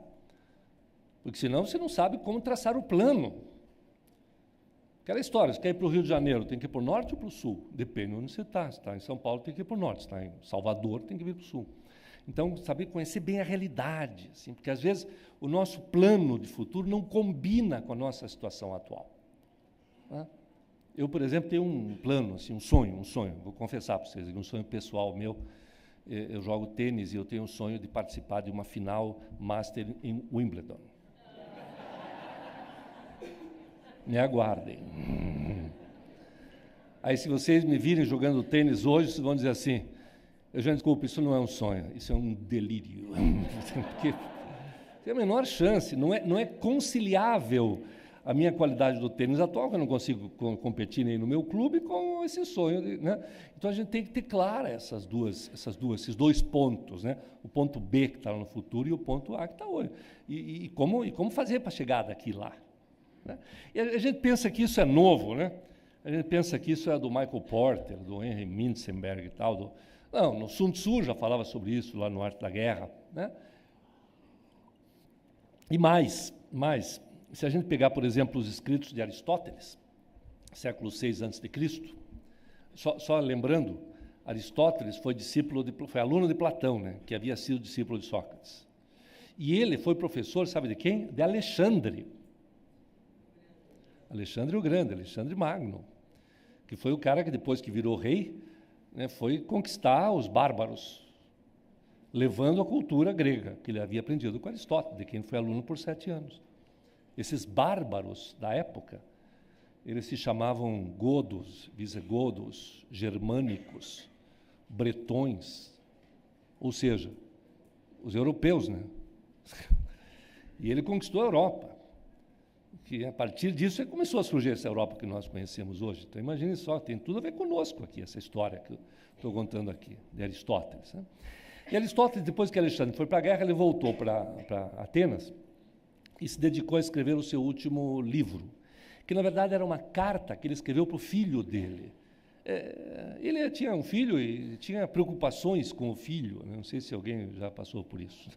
Porque senão você não sabe como traçar o plano. Aquela história, você quer ir para o Rio de Janeiro, tem que ir para o norte ou para o sul? Depende de onde você está. Se está em São Paulo, tem que ir para o norte. Se está em Salvador, tem que ir para o sul. Então, saber conhecer bem a realidade, assim, porque às vezes o nosso plano de futuro não combina com a nossa situação atual. Né? Eu, por exemplo, tenho um plano, assim, um sonho, vou confessar para vocês, um sonho pessoal meu. Eu jogo tênis e eu tenho um sonho de participar de uma final Master em Wimbledon. Me aguardem. Aí, se vocês me virem jogando tênis hoje, vocês vão dizer assim: Eugênio, desculpa, isso não é um sonho, isso é um delírio. Porque tem a menor chance, não é conciliável a minha qualidade do tênis atual, que eu não consigo competir nem no meu clube, com esse sonho. Né? Então, a gente tem que ter clara esses dois pontos, né? O ponto B que está lá no futuro e o ponto A que está hoje. E como fazer para chegar daqui lá. Né? E a gente pensa que isso é novo, né? A gente pensa que isso é do Michael Porter, do Henry Minzenberg e tal. Não, no Sun Tzu já falava sobre isso lá no Arte da Guerra. Né? E mais, se a gente pegar, por exemplo, os escritos de Aristóteles, século VI a.C., só lembrando, Aristóteles foi aluno de Platão, né, que havia sido discípulo de Sócrates. E ele foi professor, sabe de quem? De Alexandre. Alexandre o Grande, Alexandre Magno, que foi o cara que depois que virou rei, né, foi conquistar os bárbaros, levando a cultura grega, que ele havia aprendido com Aristóteles, de quem foi aluno por 7 anos. Esses bárbaros da época, eles se chamavam godos, visigodos, germânicos, bretões, ou seja, os europeus, né? E ele conquistou a Europa, que a partir disso ele começou a surgir essa Europa que nós conhecemos hoje. Então imagine só, tem tudo a ver conosco aqui, essa história que eu estou contando aqui, de Aristóteles. Né? E Aristóteles, depois que Alexandre foi para a guerra, ele voltou para Atenas e se dedicou a escrever o seu último livro, que na verdade era uma carta que ele escreveu para o filho dele. Ele tinha um filho e tinha preocupações com o filho, né? Não sei se alguém já passou por isso.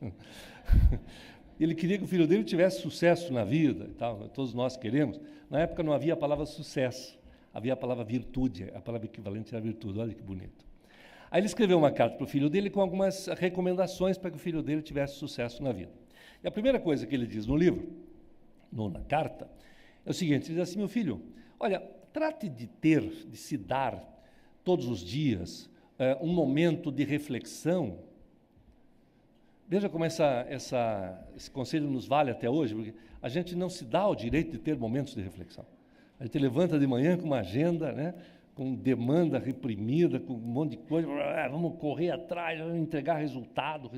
Ele queria que o filho dele tivesse sucesso na vida, e tal, todos nós queremos. Na época não havia a palavra sucesso, havia a palavra virtude, a palavra equivalente era virtude, olha que bonito. Aí ele escreveu uma carta para o filho dele com algumas recomendações para que o filho dele tivesse sucesso na vida. E a primeira coisa que ele diz no livro, na carta, é o seguinte: ele diz assim: meu filho, olha, trate de se dar todos os dias um momento de reflexão. Veja como esse conselho nos vale até hoje, porque a gente não se dá o direito de ter momentos de reflexão. A gente levanta de manhã com uma agenda, né, com demanda reprimida, com um monte de coisa, vamos correr atrás, vamos entregar resultado,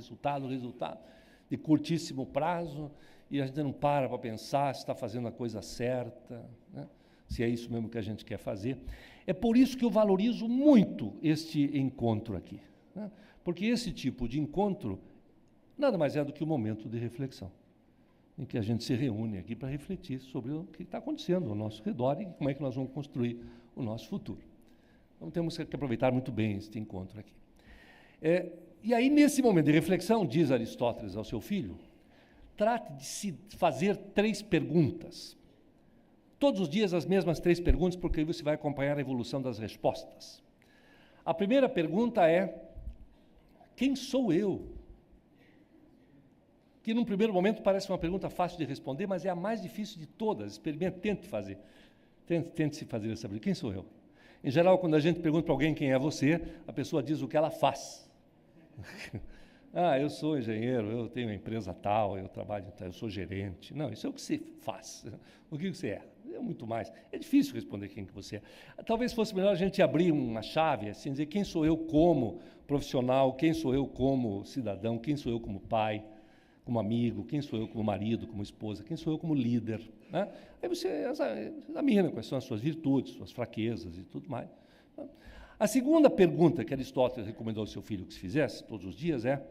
de curtíssimo prazo, e a gente não para pensar se está fazendo a coisa certa, né, se é isso mesmo que a gente quer fazer. É por isso que eu valorizo muito este encontro aqui, né, porque esse tipo de encontro nada mais é do que um momento de reflexão, em que a gente se reúne aqui para refletir sobre o que está acontecendo ao nosso redor e como é que nós vamos construir o nosso futuro. Então, temos que aproveitar muito bem este encontro aqui. E aí, nesse momento de reflexão, diz Aristóteles ao seu filho, trate de se fazer 3 perguntas. Todos os dias as mesmas 3 perguntas, porque aí você vai acompanhar a evolução das respostas. A primeira pergunta é: quem sou eu? Que num primeiro momento parece uma pergunta fácil de responder, mas é a mais difícil de todas. Experimente, tente fazer. Tente-se fazer essa pergunta. Quem sou eu? Em geral, quando a gente pergunta para alguém quem é você, a pessoa diz o que ela faz. Eu sou engenheiro, eu tenho uma empresa tal, eu trabalho tal, eu sou gerente. Não, isso é o que você faz. O que você é? É muito mais. É difícil responder quem que você é. Talvez fosse melhor a gente abrir uma chave, assim, dizer quem sou eu como profissional, quem sou eu como cidadão, quem sou eu como pai, como amigo, quem sou eu como marido, como esposa, quem sou eu como líder. Né? Aí você examina quais são as suas virtudes, suas fraquezas e tudo mais. A segunda pergunta que Aristóteles recomendou ao seu filho que se fizesse todos os dias é: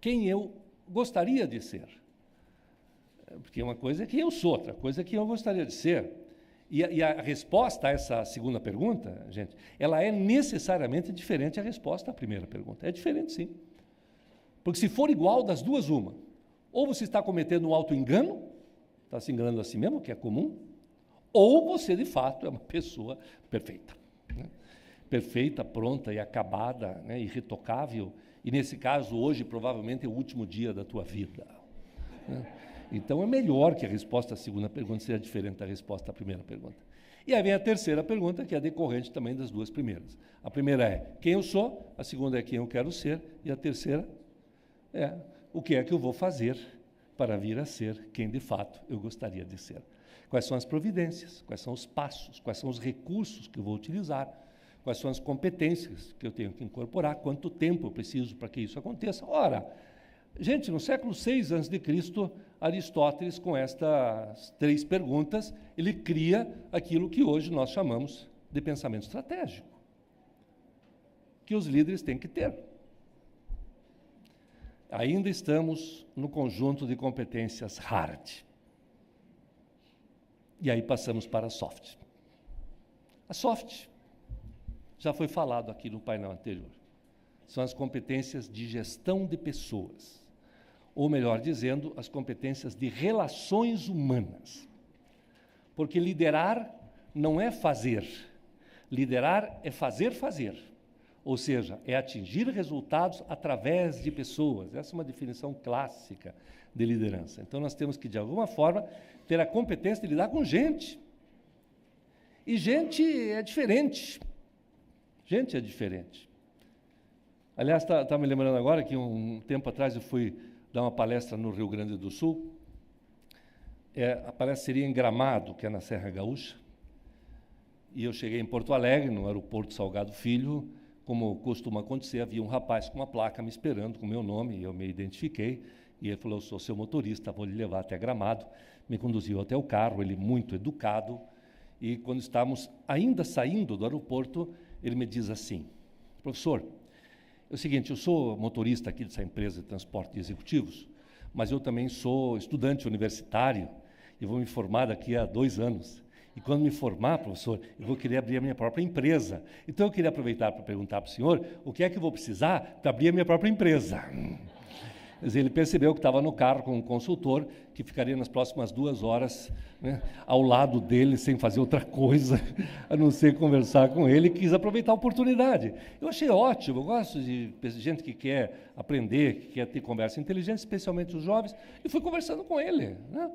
quem eu gostaria de ser? Porque uma coisa é quem eu sou, outra coisa é quem eu gostaria de ser. E a resposta a essa segunda pergunta, gente, ela é necessariamente diferente da resposta à primeira pergunta. É diferente, sim. Porque se for igual, das duas, uma. Ou você está cometendo um auto-engano, está se enganando a si mesmo, que é comum, ou você, de fato, é uma pessoa perfeita. Né? Perfeita, pronta e acabada, né? Irretocável. E, nesse caso, hoje, provavelmente, é o último dia da tua vida. Né? Então, é melhor que a resposta à segunda pergunta seja diferente da resposta à primeira pergunta. E aí vem a terceira pergunta, que é decorrente também das duas primeiras. A primeira é quem eu sou, a segunda é quem eu quero ser, e a terceira é o que é que eu vou fazer para vir a ser quem, de fato, eu gostaria de ser. Quais são as providências, quais são os passos, quais são os recursos que eu vou utilizar, quais são as competências que eu tenho que incorporar, quanto tempo eu preciso para que isso aconteça. Ora, gente, no século VI a.C., Aristóteles, com estas 3 perguntas, ele cria aquilo que hoje nós chamamos de pensamento estratégico, que os líderes têm que ter. Ainda estamos no conjunto de competências hard. E aí passamos para a soft. A soft, já foi falado aqui no painel anterior, são as competências de gestão de pessoas, ou melhor dizendo, as competências de relações humanas. Porque liderar não é fazer, liderar é fazer. Ou seja, é atingir resultados através de pessoas. Essa é uma definição clássica de liderança. Então, nós temos que, de alguma forma, ter a competência de lidar com gente. E gente é diferente. Gente é diferente. Aliás, está me lembrando agora que um tempo atrás eu fui dar uma palestra no Rio Grande do Sul. A palestra seria em Gramado, que é na Serra Gaúcha. E eu cheguei em Porto Alegre, no aeroporto Salgado Filho. Como costuma acontecer, havia um rapaz com uma placa me esperando com o meu nome, e eu me identifiquei, e ele falou, eu sou seu motorista, vou lhe levar até Gramado. Me conduziu até o carro, ele muito educado, e quando estávamos ainda saindo do aeroporto, ele me diz assim, professor, é o seguinte, eu sou motorista aqui dessa empresa de transporte de executivos, mas eu também sou estudante universitário, e vou me formar daqui a 2 anos. E quando me formar, professor, eu vou querer abrir a minha própria empresa. Então, eu queria aproveitar para perguntar para o senhor o que é que eu vou precisar para abrir a minha própria empresa. Quer dizer, ele percebeu que estava no carro com um consultor que ficaria nas próximas 2 horas, né, ao lado dele, sem fazer outra coisa, a não ser conversar com ele, e quis aproveitar a oportunidade. Eu achei ótimo, eu gosto de gente que quer aprender, que quer ter conversa inteligente, especialmente os jovens, e fui conversando com ele, né?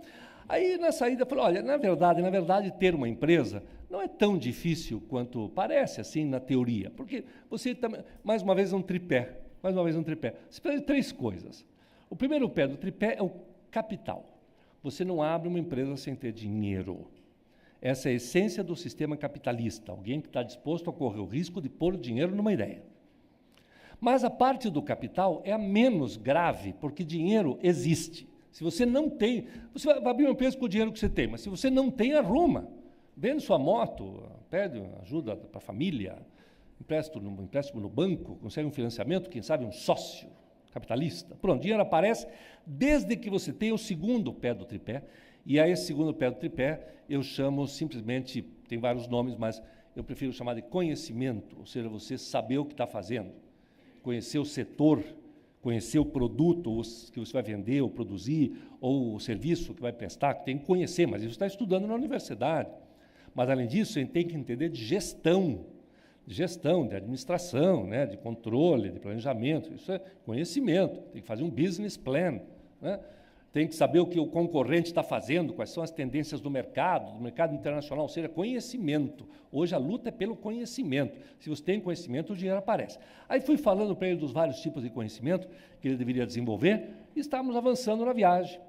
Aí, na saída, eu falei, olha, na verdade, ter uma empresa não é tão difícil quanto parece, assim, na teoria, porque você, mais uma vez, um tripé, você precisa de 3 coisas. O primeiro pé do tripé é o capital. Você não abre uma empresa sem ter dinheiro. Essa é a essência do sistema capitalista, alguém que está disposto a correr o risco de pôr o dinheiro numa ideia. Mas a parte do capital é a menos grave, porque dinheiro existe. Se você não tem, você vai abrir uma empresa com o dinheiro que você tem, mas se você não tem, arruma. Vende sua moto, pede ajuda para a família, empréstimo no banco, consegue um financiamento, quem sabe um sócio capitalista. Pronto, dinheiro aparece desde que você tenha o segundo pé do tripé, e a esse segundo pé do tripé eu chamo simplesmente, tem vários nomes, mas eu prefiro chamar de conhecimento, ou seja, você saber o que está fazendo, conhecer o setor, conhecer o produto que você vai vender ou produzir, ou o serviço que vai prestar, que tem que conhecer, mas isso está estudando na universidade. Mas, além disso, a gente tem que entender de gestão, de administração, né, de controle, de planejamento. Isso é conhecimento, tem que fazer um business plan, né? Tem que saber o que o concorrente está fazendo, quais são as tendências do mercado internacional, ou seja, conhecimento. Hoje a luta é pelo conhecimento. Se você tem conhecimento, o dinheiro aparece. Aí fui falando para ele dos vários tipos de conhecimento que ele deveria desenvolver, e estávamos avançando na viagem.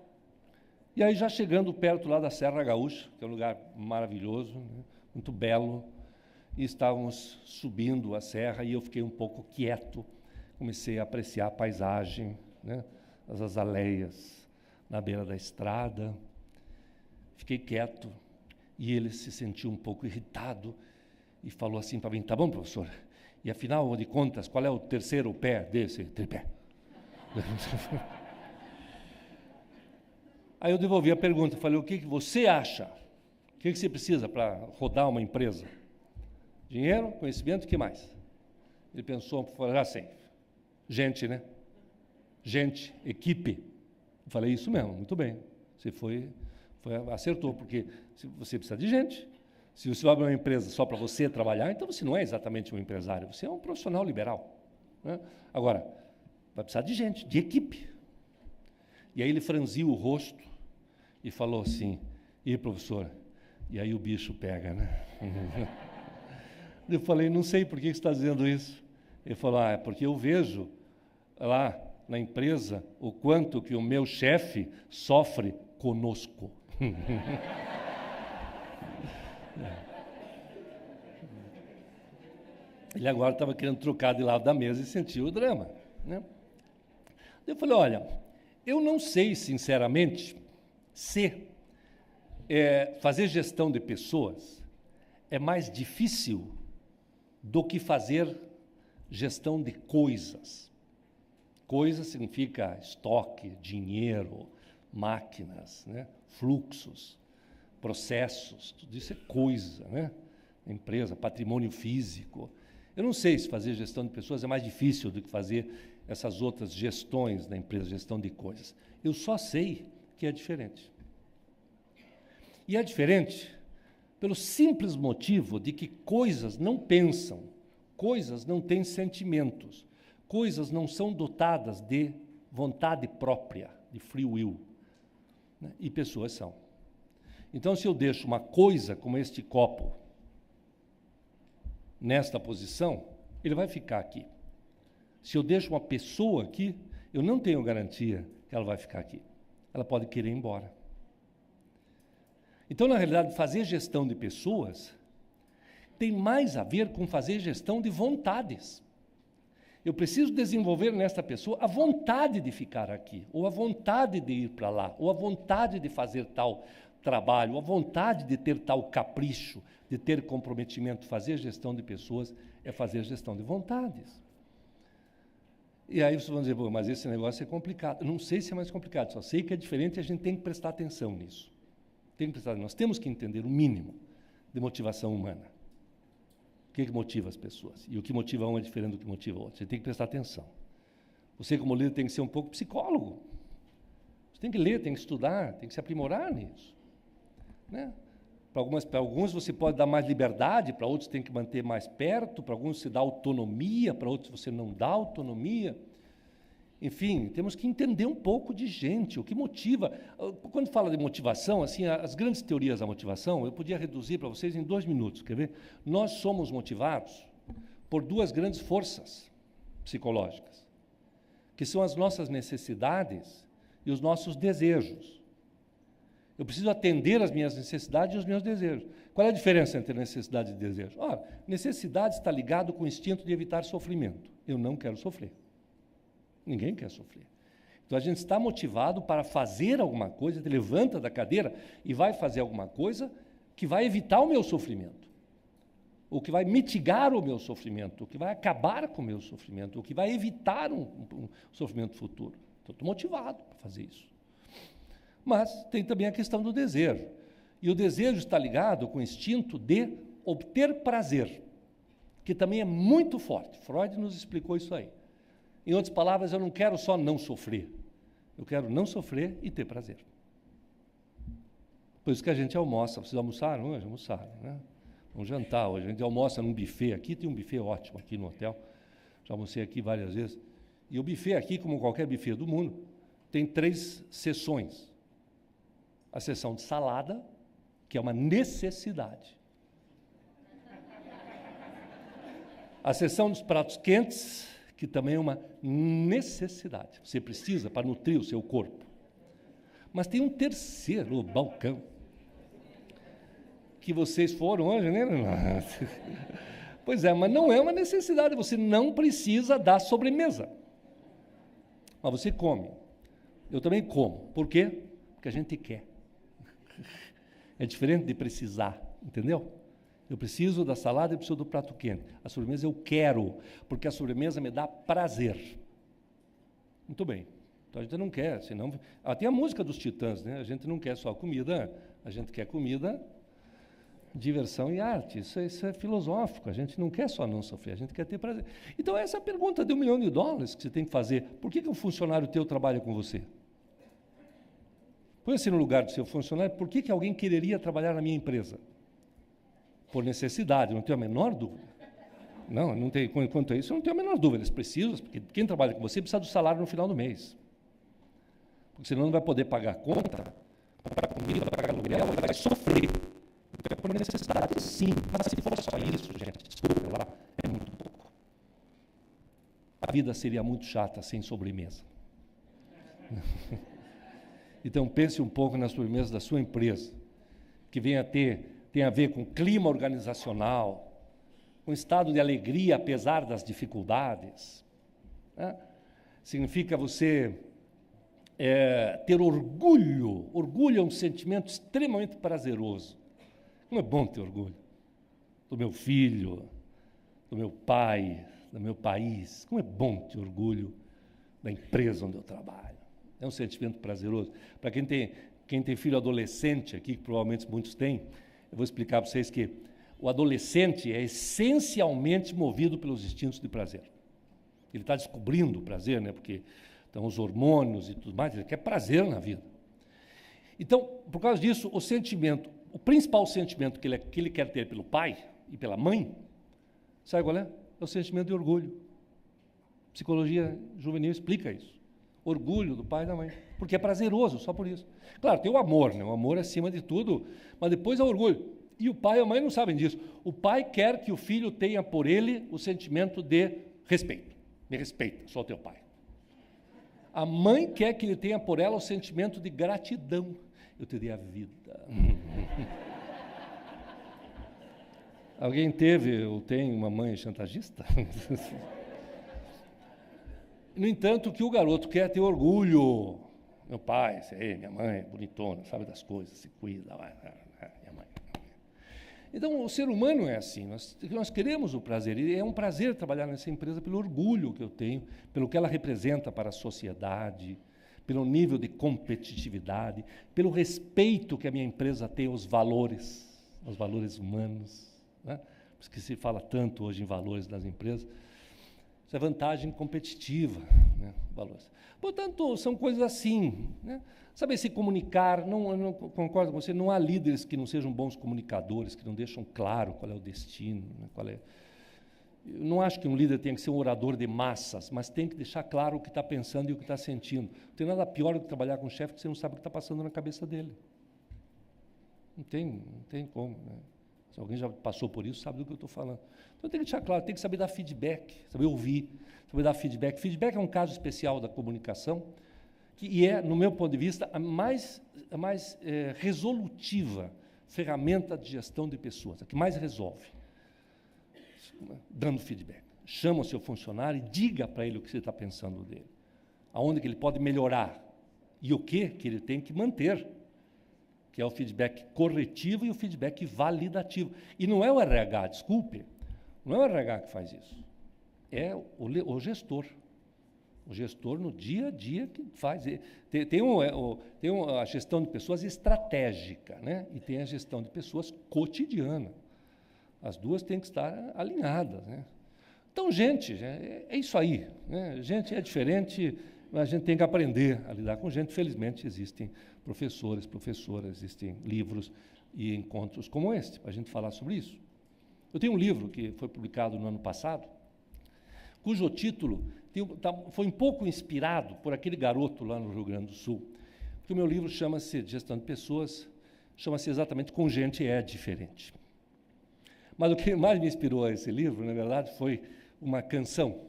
E aí já chegando perto lá da Serra Gaúcha, que é um lugar maravilhoso, né, muito belo, e estávamos subindo a serra e eu fiquei um pouco quieto, comecei a apreciar a paisagem, né, as azaleias na beira da estrada, fiquei quieto, e ele se sentiu um pouco irritado, e falou assim para mim, tá bom, professor, e afinal de contas, qual é o terceiro pé desse tripé? Aí eu devolvi a pergunta, falei, o que você acha? O que você precisa para rodar uma empresa? Dinheiro, conhecimento, o que mais? Ele pensou, falou assim, gente, né? gente, equipe. Eu falei, isso mesmo, muito bem. Você acertou, porque você precisa de gente. Se você vai abrir uma empresa só para você trabalhar, então você não é exatamente um empresário, você é um profissional liberal. Né? Agora, vai precisar de gente, de equipe. E aí ele franziu o rosto e falou assim, e professor, e aí o bicho pega, né? Eu falei, não sei por que você está dizendo isso. Ele falou, é porque eu vejo lá na empresa o quanto que o meu chefe sofre conosco. Ele agora estava querendo trocar de lado da mesa e sentiu o drama. Né? Eu falei, olha, eu não sei, sinceramente, se fazer gestão de pessoas é mais difícil do que fazer gestão de coisas. Coisa significa estoque, dinheiro, máquinas, né? Fluxos, processos, tudo isso é coisa, né? Empresa, patrimônio físico. Eu não sei se fazer gestão de pessoas é mais difícil do que fazer essas outras gestões da empresa, gestão de coisas. Eu só sei que é diferente. E é diferente pelo simples motivo de que coisas não pensam, coisas não têm sentimentos, coisas não são dotadas de vontade própria, de free will, né? E pessoas são. Então, se eu deixo uma coisa como este copo nesta posição, ele vai ficar aqui. Se eu deixo uma pessoa aqui, eu não tenho garantia que ela vai ficar aqui. Ela pode querer ir embora. Então, na realidade, fazer gestão de pessoas tem mais a ver com fazer gestão de vontades. Eu preciso desenvolver nesta pessoa a vontade de ficar aqui, ou a vontade de ir para lá, ou a vontade de fazer tal trabalho, a vontade de ter tal capricho, de ter comprometimento. Fazer gestão de pessoas é fazer gestão de vontades. E aí vocês vão dizer, mas esse negócio é complicado. Eu não sei se é mais complicado, só sei que é diferente e a gente tem que prestar atenção nisso. Nós temos que entender o mínimo de motivação humana. O que motiva as pessoas? E o que motiva um é diferente do que motiva o outro. Você tem que prestar atenção. Você, como líder, tem que ser um pouco psicólogo. Você tem que ler, tem que estudar, tem que se aprimorar nisso. Né? Para alguns você pode dar mais liberdade, para outros tem que manter mais perto, para alguns você dá autonomia, para outros você não dá autonomia. Enfim, temos que entender um pouco de gente, o que motiva. Quando fala de motivação, assim, as grandes teorias da motivação, eu podia reduzir para vocês em 2 minutos, quer ver? Nós somos motivados por 2 grandes forças psicológicas, que são as nossas necessidades e os nossos desejos. Eu preciso atender às minhas necessidades e os meus desejos. Qual é a diferença entre necessidade e desejo? Ora, necessidade está ligado com o instinto de evitar sofrimento. Eu não quero sofrer. Ninguém quer sofrer. Então, a gente está motivado para fazer alguma coisa, te levanta da cadeira e vai fazer alguma coisa que vai evitar o meu sofrimento, ou que vai mitigar o meu sofrimento, ou que vai acabar com o meu sofrimento, ou que vai evitar um sofrimento futuro. Então, estou motivado para fazer isso. Mas tem também a questão do desejo. E o desejo está ligado com o instinto de obter prazer, que também é muito forte. Freud nos explicou isso aí. Em outras palavras, eu não quero só não sofrer. Eu quero não sofrer e ter prazer. Por isso que a gente almoça. Vocês almoçaram hoje? Almoçaram, né? Vamos jantar hoje. A gente almoça num buffet aqui. Tem um buffet ótimo aqui no hotel. Já almocei aqui várias vezes. E o buffet aqui, como qualquer buffet do mundo, tem 3 seções. A seção de salada, que é uma necessidade. A seção dos pratos quentes, que também é uma necessidade. Você precisa para nutrir o seu corpo. Mas tem um terceiro balcão, que vocês foram hoje, né? Pois é, mas não é uma necessidade, você não precisa da sobremesa. Mas você come. Eu também como. Por quê? Porque a gente quer. É diferente de precisar, entendeu? Eu preciso da salada e preciso do prato quente. A sobremesa eu quero, porque a sobremesa me dá prazer. Muito bem. Então a gente não quer, senão... tem a música dos Titãs, né? A gente não quer só comida, a gente quer comida Diversão e arte, isso é filosófico, a gente não quer só não sofrer, a gente quer ter prazer. Então essa é a pergunta de $1 milhão que você tem que fazer. Por que um funcionário teu trabalha com você? Põe-se no lugar do seu funcionário, por que alguém quereria trabalhar na minha empresa? Por necessidade, não tenho a menor dúvida. Não tem, quanto a isso, eu não tenho a menor dúvida, eles precisam, porque quem trabalha com você precisa do salário no final do mês. Porque senão não vai poder pagar a conta, comprar comida, pagar aluguel, vai sofrer. Então é por necessidade, sim. Mas se for só isso, gente, desculpa lá, é muito pouco. A vida seria muito chata sem sobremesa. Então pense um pouco na sobremesa da sua empresa, que tem a ver com clima organizacional, com estado de alegria apesar das dificuldades. Né? Significa você ter orgulho. Orgulho é um sentimento extremamente prazeroso. Como é bom ter orgulho do meu filho, do meu pai, do meu país. Como é bom ter orgulho da empresa onde eu trabalho. É um sentimento prazeroso. Para quem tem filho adolescente aqui, que provavelmente muitos têm, eu vou explicar para vocês que o adolescente é essencialmente movido pelos instintos de prazer. Ele está descobrindo o prazer, né? Porque estão os hormônios e tudo mais, ele quer prazer na vida. Então, por causa disso, o principal sentimento que ele quer ter pelo pai e pela mãe, sabe qual é? É o sentimento de orgulho. Psicologia juvenil explica isso. Orgulho do pai e da mãe, porque é prazeroso, só por isso. Claro, tem o amor, né? O amor é acima de tudo, mas depois é o orgulho. E o pai e a mãe não sabem disso. O pai quer que o filho tenha por ele o sentimento de respeito. Me respeita, sou teu pai. A mãe quer que ele tenha por ela o sentimento de gratidão. Eu te dei a vida. Alguém teve ou tem uma mãe chantagista? No entanto, que o garoto quer ter orgulho. Meu pai, minha mãe, bonitona, sabe das coisas, se cuida. Minha mãe. Então, o ser humano é assim, nós queremos o prazer, e é um prazer trabalhar nessa empresa pelo orgulho que eu tenho, pelo que ela representa para a sociedade, pelo nível de competitividade, pelo respeito que a minha empresa tem aos valores humanos, né? Por isso que se fala tanto hoje em valores das empresas. Isso é vantagem competitiva, né? Valores. Portanto, são coisas assim, né? Saber se comunicar, eu não concordo com você, não há líderes que não sejam bons comunicadores, que não deixam claro qual é o destino, né? Eu não acho que um líder tenha que ser um orador de massas, mas tem que deixar claro o que está pensando e o que está sentindo. Não tem nada pior do que trabalhar com um chefe que você não sabe o que está passando na cabeça dele. Não tem como, né? Se alguém já passou por isso, sabe do que eu estou falando. Então tem que deixar claro, tem que saber dar feedback, saber ouvir, saber dar feedback. Feedback é um caso especial da comunicação, que é, no meu ponto de vista, a mais resolutiva ferramenta de gestão de pessoas, a que mais resolve, dando feedback. Chama o seu funcionário e diga para ele o que você está pensando dele, aonde que ele pode melhorar e o que ele tem que manter, que é o feedback corretivo e o feedback validativo. E não é o RH, desculpe, não é o RH que faz isso, é o gestor. O gestor no dia a dia que faz. Tem a gestão de pessoas estratégica, né? E tem a gestão de pessoas cotidiana. As duas têm que estar alinhadas, né? Então, gente, é isso aí, né? Gente é diferente, a gente tem que aprender a lidar com gente. Felizmente existem professores, professoras, existem livros e encontros como este, para a gente falar sobre isso. Eu tenho um livro que foi publicado no ano passado, cujo título foi um pouco inspirado por aquele garoto lá no Rio Grande do Sul, porque o meu livro chama-se Gestão de Pessoas, chama-se exatamente Com Gente é Diferente. Mas o que mais me inspirou a esse livro, na verdade, foi uma canção.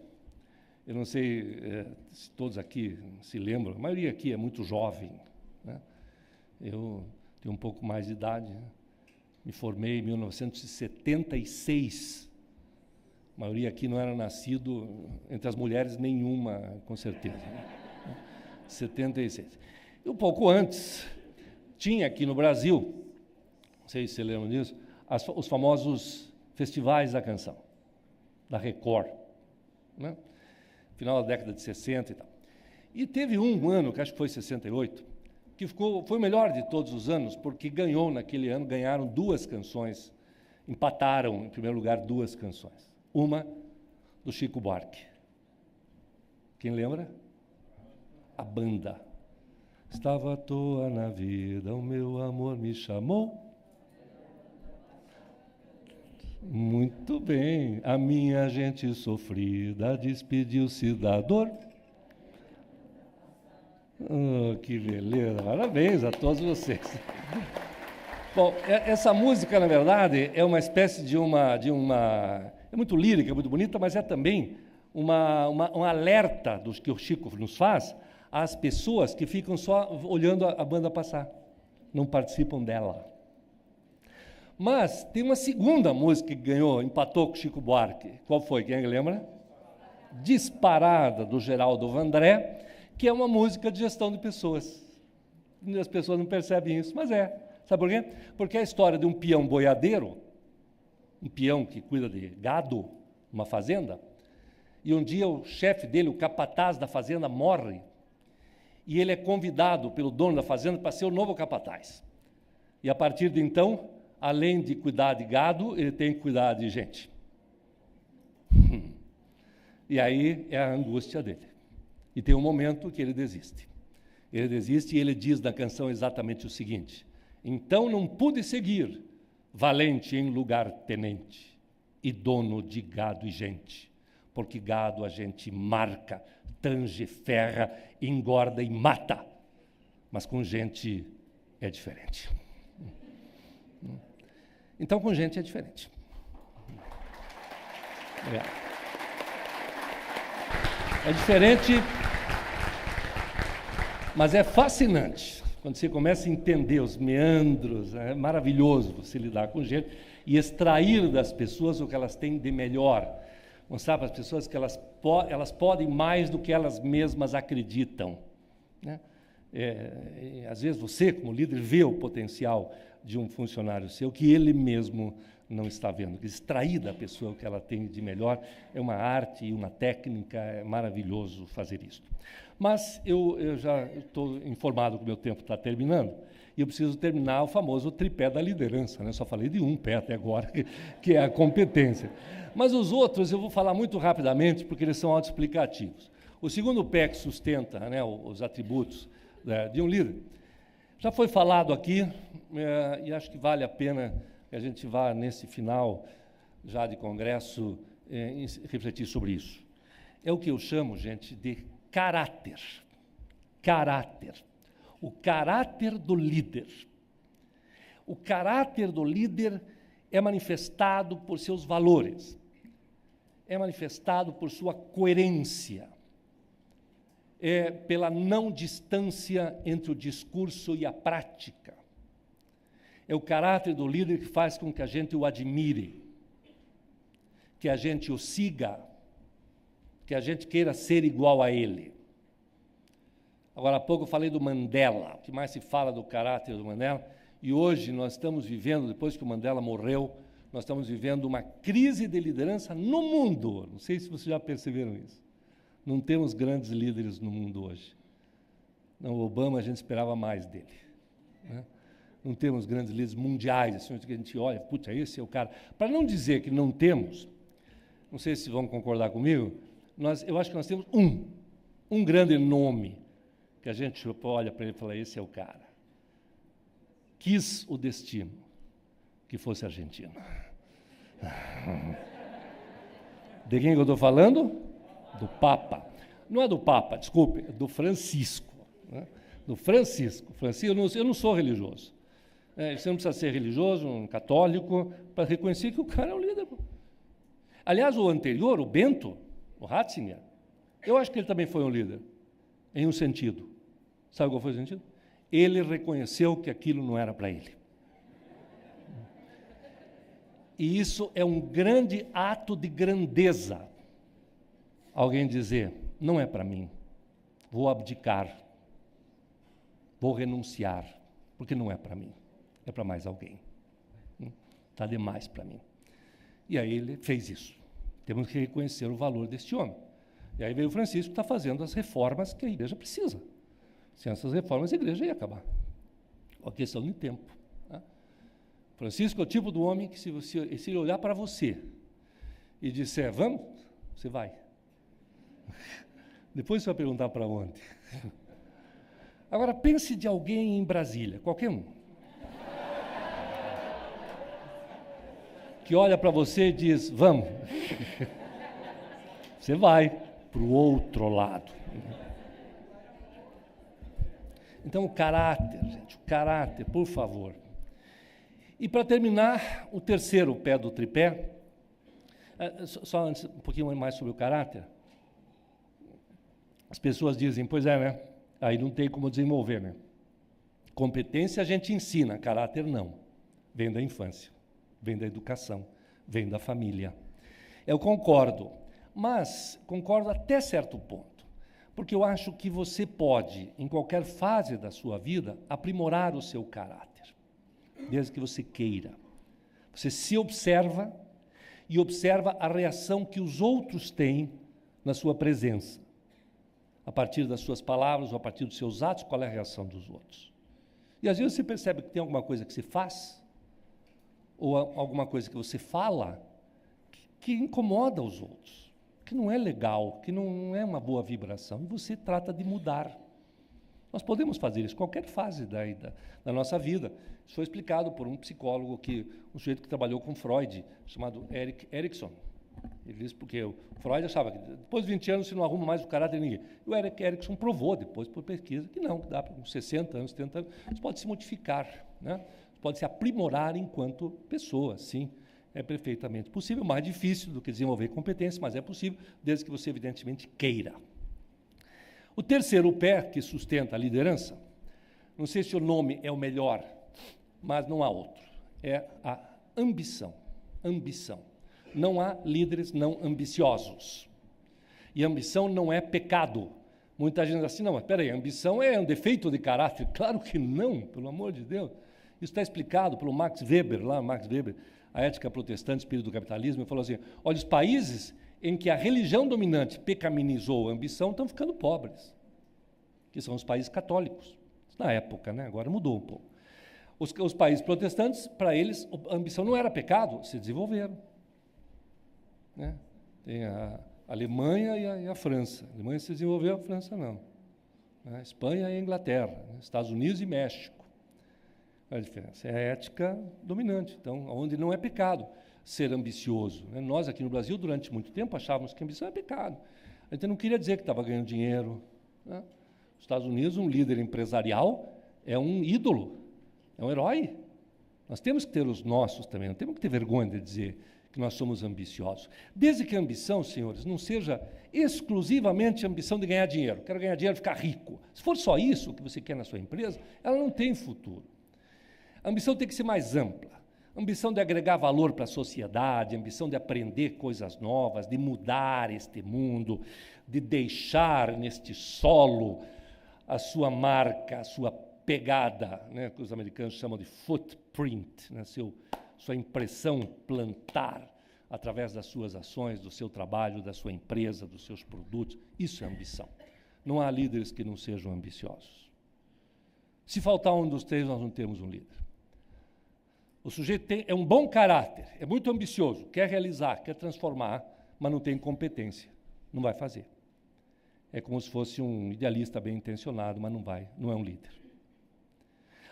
Eu não sei se todos aqui se lembram, a maioria aqui é muito jovem, né? Eu tenho um pouco mais de idade, né? Me formei em 1976. A maioria aqui não era nascido, entre as mulheres, nenhuma, com certeza. Né? 76. E um pouco antes, tinha aqui no Brasil, não sei se você lembra disso, os famosos festivais da canção, da Record, né? Final da década de 60 e tal. E teve um ano, que acho que foi 68, que foi o melhor de todos os anos, porque naquele ano, ganharam 2 canções empataram, em primeiro lugar, 2 canções. Uma do Chico Buarque. Quem lembra? A Banda. Estava à toa na vida, o meu amor me chamou. Muito bem, a minha gente sofrida despediu-se da dor. Oh, que beleza, parabéns a todos vocês. Bom, essa música, na verdade, é uma espécie de uma... É muito lírica, muito bonita, mas é também um alerta dos que o Chico nos faz às pessoas que ficam só olhando a banda passar, não participam dela. Mas tem uma segunda música que ganhou, empatou com o Chico Buarque. Qual foi? Quem lembra? Disparada, do Geraldo Vandré, que é uma música de gestão de pessoas. As pessoas não percebem isso, mas é. Sabe por quê? Porque é a história de um peão boiadeiro, um peão que cuida de gado, uma fazenda, e um dia o chefe dele, o capataz da fazenda, morre, e ele é convidado pelo dono da fazenda para ser o novo capataz. E a partir de então, além de cuidar de gado, ele tem que cuidar de gente. E aí é a angústia dele. E tem um momento que ele desiste. Ele desiste e ele diz na canção exatamente o seguinte: então não pude seguir, valente em lugar tenente, e dono de gado e gente, porque gado a gente marca, tange, ferra, engorda e mata, mas com gente é diferente. Então, com gente é diferente. É diferente, mas é fascinante. Quando você começa a entender os meandros, é maravilhoso você lidar com gente e extrair das pessoas o que elas têm de melhor. Mostrar para as pessoas que elas podem mais do que elas mesmas acreditam, né? Às vezes você, como líder, vê o potencial de um funcionário seu que ele mesmo não está vendo. Extrair da pessoa o que ela tem de melhor é uma arte e uma técnica, é maravilhoso fazer isso. Mas eu já estou informado que o meu tempo está terminando e eu preciso terminar o famoso tripé da liderança, né? Só falei de um pé até agora, que é a competência. Mas os outros eu vou falar muito rapidamente, porque eles são autoexplicativos. O segundo pé que sustenta, né, os atributos de um líder, já foi falado aqui, e acho que vale a pena que a gente vá, nesse final já de congresso, refletir sobre isso. É o que eu chamo, gente, de caráter. Caráter. O caráter do líder. O caráter do líder é manifestado por seus valores, é manifestado por sua coerência, é pela não distância entre o discurso e a prática. É o caráter do líder que faz com que a gente o admire, que a gente o siga, que a gente queira ser igual a ele. Agora há pouco eu falei do Mandela, o que mais se fala do caráter do Mandela, e hoje nós estamos vivendo, depois que o Mandela morreu, nós estamos vivendo uma crise de liderança no mundo. Não sei se vocês já perceberam isso. Não temos grandes líderes no mundo hoje. Não, o Obama a gente esperava mais dele, né? Não temos grandes líderes mundiais, assim, que a gente olha, putz, esse é o cara. Para não dizer que não temos, não sei se vão concordar comigo, eu acho que nós temos um grande nome, que a gente olha para ele e fala, esse é o cara. Quis o destino que fosse argentino. De quem que eu estou falando? Do Papa. Não é do Papa, desculpe, é do Francisco, né? Do Francisco. Eu não sou religioso. Você não precisa ser religioso, um católico, para reconhecer que o cara é um líder. Aliás, o anterior, o Bento, o Ratzinger, eu acho que ele também foi um líder, em um sentido. Sabe qual foi o sentido? Ele reconheceu que aquilo não era para ele. E isso é um grande ato de grandeza. Alguém dizer, não é para mim, vou abdicar, vou renunciar, porque não é para mim, é para mais alguém. Está demais para mim. E aí ele fez isso. Temos que reconhecer o valor deste homem. E aí veio o Francisco, que está fazendo as reformas que a igreja precisa. Sem essas reformas, a igreja ia acabar. Uma questão de tempo, né? Francisco é o tipo do homem que, se ele olhar para você e disser, vamos, você vai. Depois você vai perguntar para onde. Agora, pense de alguém em Brasília, qualquer um, que olha para você e diz, vamos. Você vai para o outro lado. Então, o caráter, gente, o caráter, por favor. E para terminar, o terceiro pé do tripé, só antes, um pouquinho mais sobre o caráter. As pessoas dizem, pois é, né? Aí não tem como desenvolver, né? Competência a gente ensina, caráter não. Vem da infância, vem da educação, vem da família. Eu concordo, mas concordo até certo ponto, porque eu acho que você pode, em qualquer fase da sua vida, aprimorar o seu caráter, desde que você queira. Você se observa e observa a reação que os outros têm na sua presença. A partir das suas palavras ou a partir dos seus atos, qual é a reação dos outros. E às vezes você percebe que tem alguma coisa que você faz, ou alguma coisa que você fala, que incomoda os outros, que não é legal, que não é uma boa vibração, e você trata de mudar. Nós podemos fazer isso em qualquer fase da nossa vida. Isso foi explicado por um psicólogo, um sujeito que trabalhou com Freud, chamado Erik Erikson. Ele disse porque o Freud achava que depois de 20 anos você não arruma mais o caráter de ninguém. E o Erik Erikson provou, depois por pesquisa, que não, que dá para com 60 anos, 70 anos, você pode se modificar, né? Você pode se aprimorar enquanto pessoa, sim. É perfeitamente possível, mais difícil do que desenvolver competência, mas é possível, desde que você, evidentemente, queira. O terceiro pé que sustenta a liderança, não sei se o nome é o melhor, mas não há outro, é a ambição. Ambição. Não há líderes não ambiciosos. E ambição não é pecado. Muita gente diz assim, não, mas peraí, ambição é um defeito de caráter. Claro que não, pelo amor de Deus. Isso está explicado pelo Max Weber, a ética protestante, espírito do capitalismo, ele falou assim, olha, os países em que a religião dominante pecaminizoou a ambição estão ficando pobres, que são os países católicos. Na época, né? Agora mudou um pouco. Os países protestantes, para eles, a ambição não era pecado, se desenvolveram. Né? Tem a Alemanha e a França. A Alemanha se desenvolveu, a França não. A Espanha e a Inglaterra, né? Estados Unidos e México. A diferença é a ética dominante, então, onde não é pecado ser ambicioso. Né? Nós, aqui no Brasil, durante muito tempo, achávamos que ambição é pecado. A gente não queria dizer que estava ganhando dinheiro. Né? Nos Estados Unidos, um líder empresarial é um ídolo, é um herói. Nós temos que ter os nossos também, não temos que ter vergonha de dizer que nós somos ambiciosos. Desde que a ambição, senhores, não seja exclusivamente a ambição de ganhar dinheiro. Quero ganhar dinheiro e ficar rico. Se for só isso que você quer na sua empresa, ela não tem futuro. A ambição tem que ser mais ampla. A ambição de agregar valor para a sociedade, a ambição de aprender coisas novas, de mudar este mundo, de deixar neste solo a sua marca, a sua pegada, né, que os americanos chamam de footprint, né, sua impressão plantar através das suas ações, do seu trabalho, da sua empresa, dos seus produtos. Isso é ambição. Não há líderes que não sejam ambiciosos. Se faltar um dos três, nós não temos um líder. O sujeito é um bom caráter, é muito ambicioso, quer realizar, quer transformar, mas não tem competência, não vai fazer. É como se fosse um idealista bem intencionado, mas não é um líder.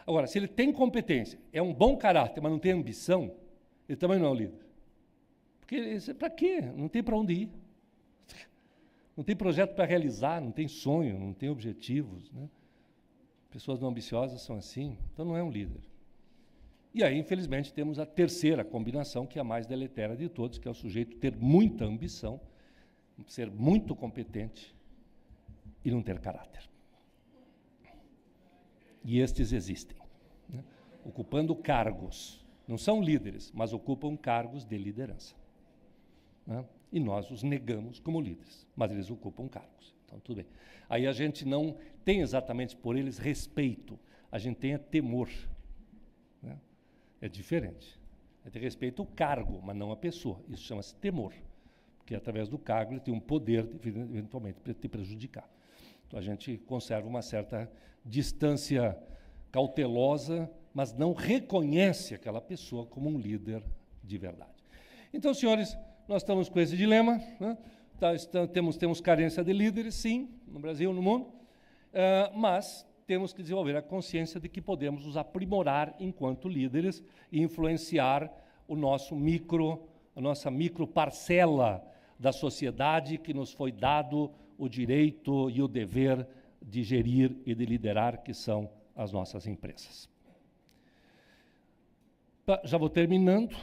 Agora, se ele tem competência, é um bom caráter, mas não tem ambição, ele também não é um líder. Porque para quê? Não tem para onde ir. Não tem projeto para realizar, não tem sonho, não tem objetivos. Né? Pessoas não ambiciosas são assim, então não é um líder. E aí, infelizmente, temos a terceira combinação, que é a mais deletéria de todos, que é o sujeito ter muita ambição, ser muito competente e não ter caráter. E estes existem, né? Ocupando cargos. Não são líderes, mas ocupam cargos de liderança. Né? E nós os negamos como líderes, mas eles ocupam cargos. Então, tudo bem. Aí a gente não tem exatamente por eles respeito, a gente tem temor. Né? É diferente. É ter respeito ao cargo, mas não à pessoa. Isso chama-se temor, porque através do cargo ele tem um poder, eventualmente, para te prejudicar. Então a gente conserva uma certa distância cautelosa, mas não reconhece aquela pessoa como um líder de verdade. Então, senhores, nós estamos com esse dilema, né? Temos carência de líderes, sim, no Brasil, no mundo, mas temos que desenvolver a consciência de que podemos nos aprimorar enquanto líderes e influenciar a nossa micro parcela da sociedade que nos foi dado o direito e o dever de gerir e de liderar, que são as nossas empresas. Já vou terminando,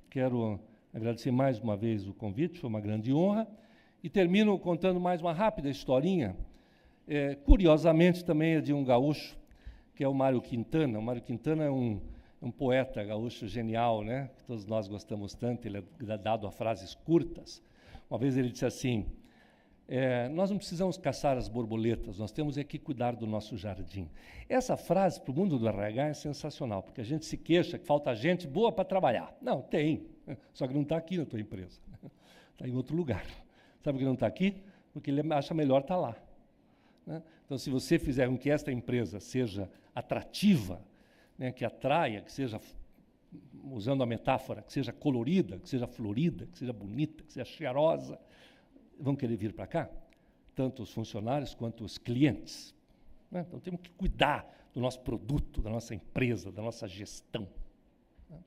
quero agradecer mais uma vez o convite, foi uma grande honra, e termino contando mais uma rápida historinha, curiosamente também é de um gaúcho, que é o Mário Quintana. O Mário Quintana é um poeta gaúcho genial, né? Que todos nós gostamos tanto, ele é dado a frases curtas. Uma vez ele disse assim, nós não precisamos caçar as borboletas, nós temos é que cuidar do nosso jardim. Essa frase, para o mundo do RH, é sensacional, porque a gente se queixa que falta gente boa para trabalhar. Não, tem, só que não está aqui na tua empresa, está em outro lugar. Sabe por que não está aqui? Porque ele acha melhor estar lá. Né? Então, se você fizer com que esta empresa seja atrativa, né, que atraia, que seja, usando a metáfora, que seja colorida, que seja florida, que seja bonita, que seja cheirosa, vão querer vir para cá, tanto os funcionários quanto os clientes. Né? Então, temos que cuidar do nosso produto, da nossa empresa, da nossa gestão. Né?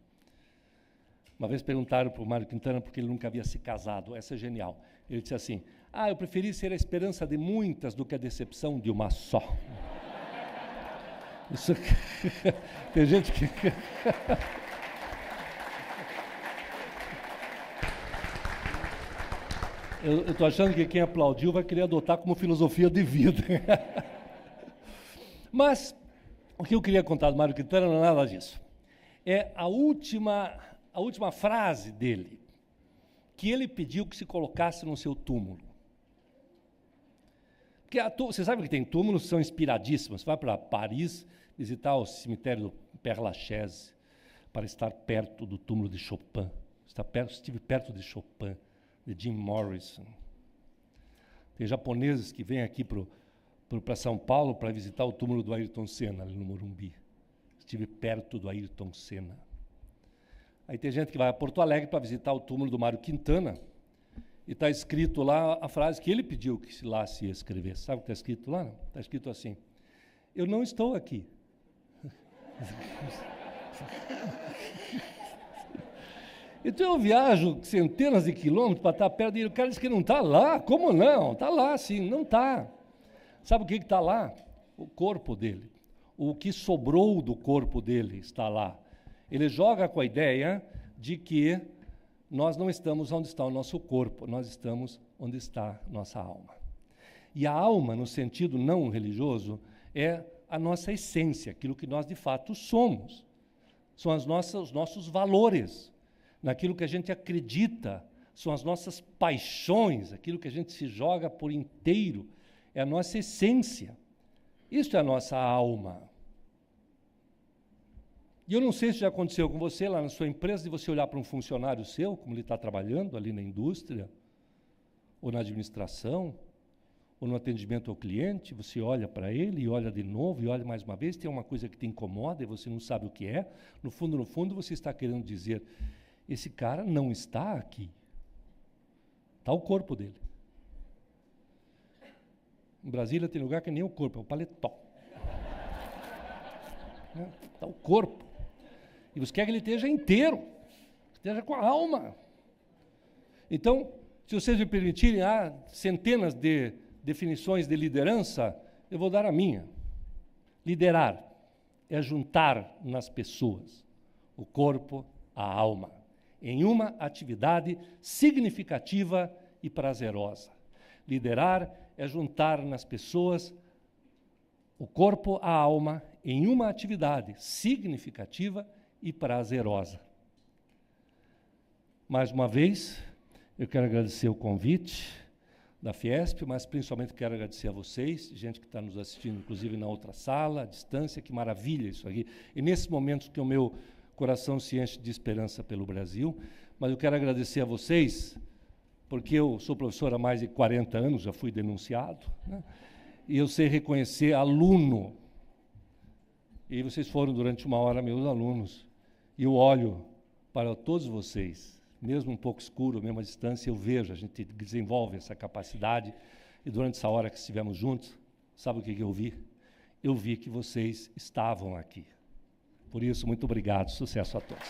Uma vez perguntaram para o Mário Quintana porque ele nunca havia se casado. Essa é genial. Ele disse assim, eu preferi ser a esperança de muitas do que a decepção de uma só. Isso tem gente que... Eu estou achando que quem aplaudiu vai querer adotar como filosofia de vida. Mas o que eu queria contar do Mário Quintana não é nada disso. É a última frase dele, que ele pediu que se colocasse no seu túmulo. Porque você sabe que tem túmulos que são inspiradíssimos. Você vai para Paris visitar o cemitério do Père Lachaise para estar perto do túmulo de Chopin. Estive perto de Chopin, de Jim Morrison. Tem japoneses que vêm aqui para São Paulo para visitar o túmulo do Ayrton Senna, ali no Morumbi. Estive perto do Ayrton Senna. Aí tem gente que vai a Porto Alegre para visitar o túmulo do Mário Quintana, e está escrito lá a frase que ele pediu que lá se escrevesse. Sabe o que está escrito lá? Está escrito assim, eu não estou aqui. Então eu viajo centenas de quilômetros para estar perto dele, o cara diz que não está lá. Como não? Está lá, sim, não está. Sabe o que está lá? O corpo dele. O que sobrou do corpo dele está lá. Ele joga com a ideia de que nós não estamos onde está o nosso corpo, nós estamos onde está nossa alma. E a alma, no sentido não religioso, é a nossa essência, aquilo que nós de fato somos. São os nossos valores, naquilo que a gente acredita, são as nossas paixões, aquilo que a gente se joga por inteiro, é a nossa essência. Isso é a nossa alma. E eu não sei se já aconteceu com você lá na sua empresa, de você olhar para um funcionário seu, como ele está trabalhando ali na indústria, ou na administração, ou no atendimento ao cliente, você olha para ele e olha de novo, e olha mais uma vez, tem uma coisa que te incomoda e você não sabe o que é. No fundo, você está querendo dizer, esse cara não está aqui. Está o corpo dele. Em Brasília tem lugar que nem o corpo, é o paletó. Está o corpo. E você quer que ele esteja inteiro, esteja com a alma. Então, se vocês me permitirem, há centenas de definições de liderança, eu vou dar a minha. Liderar é juntar nas pessoas o corpo, a alma, em uma atividade significativa e prazerosa. Liderar é juntar nas pessoas o corpo, a alma, em uma atividade significativa e prazerosa. Mais uma vez, eu quero agradecer o convite da Fiesp, mas principalmente quero agradecer a vocês, gente que está nos assistindo, inclusive na outra sala, à distância, que maravilha isso aqui. E nesses momentos que o meu coração se enche de esperança pelo Brasil, mas eu quero agradecer a vocês, porque eu sou professor há mais de 40 anos, já fui denunciado, né? E eu sei reconhecer aluno E vocês foram, durante uma hora, meus alunos. E eu olho para todos vocês, mesmo um pouco escuro, mesmo à distância, eu vejo, a gente desenvolve essa capacidade. E durante essa hora que estivemos juntos, sabe o que eu vi? Eu vi que vocês estavam aqui. Por isso, muito obrigado. Sucesso a todos.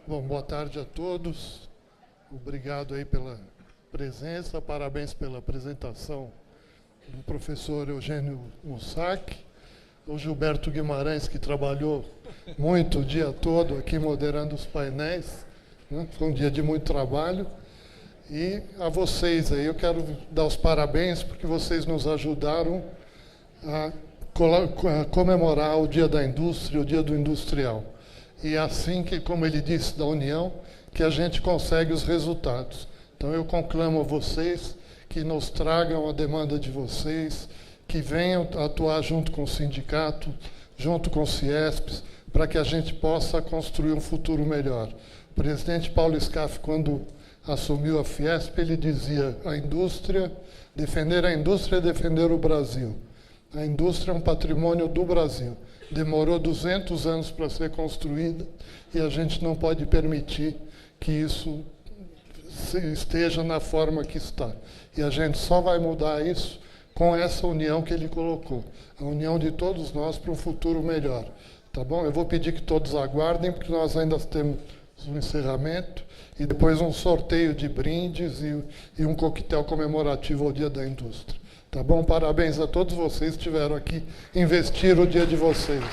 Bom, boa tarde a todos. Obrigado aí pela presença, parabéns pela apresentação do professor Eugênio Mussac, o Gilberto Guimarães, que trabalhou muito o dia todo aqui moderando os painéis, né? Foi um dia de muito trabalho. E a vocês aí, eu quero dar os parabéns, porque vocês nos ajudaram a comemorar o Dia da Indústria, o Dia do Industrial. E é assim que, como ele disse, da união, que a gente consegue os resultados. Então eu conclamo a vocês que nos tragam a demanda de vocês, que venham atuar junto com o sindicato, junto com o CIESP, para que a gente possa construir um futuro melhor. O presidente Paulo Scaff, quando assumiu a Fiesp, ele dizia: defender a indústria é defender o Brasil. A indústria é um patrimônio do Brasil. Demorou 200 anos para ser construída e a gente não pode permitir que isso esteja na forma que está. E a gente só vai mudar isso com essa união que ele colocou, a união de todos nós para um futuro melhor. Tá bom? Eu vou pedir que todos aguardem, porque nós ainda temos um encerramento e depois um sorteio de brindes e um coquetel comemorativo ao Dia da Indústria. Tá bom? Parabéns a todos vocês que estiveram aqui investir o dia de vocês.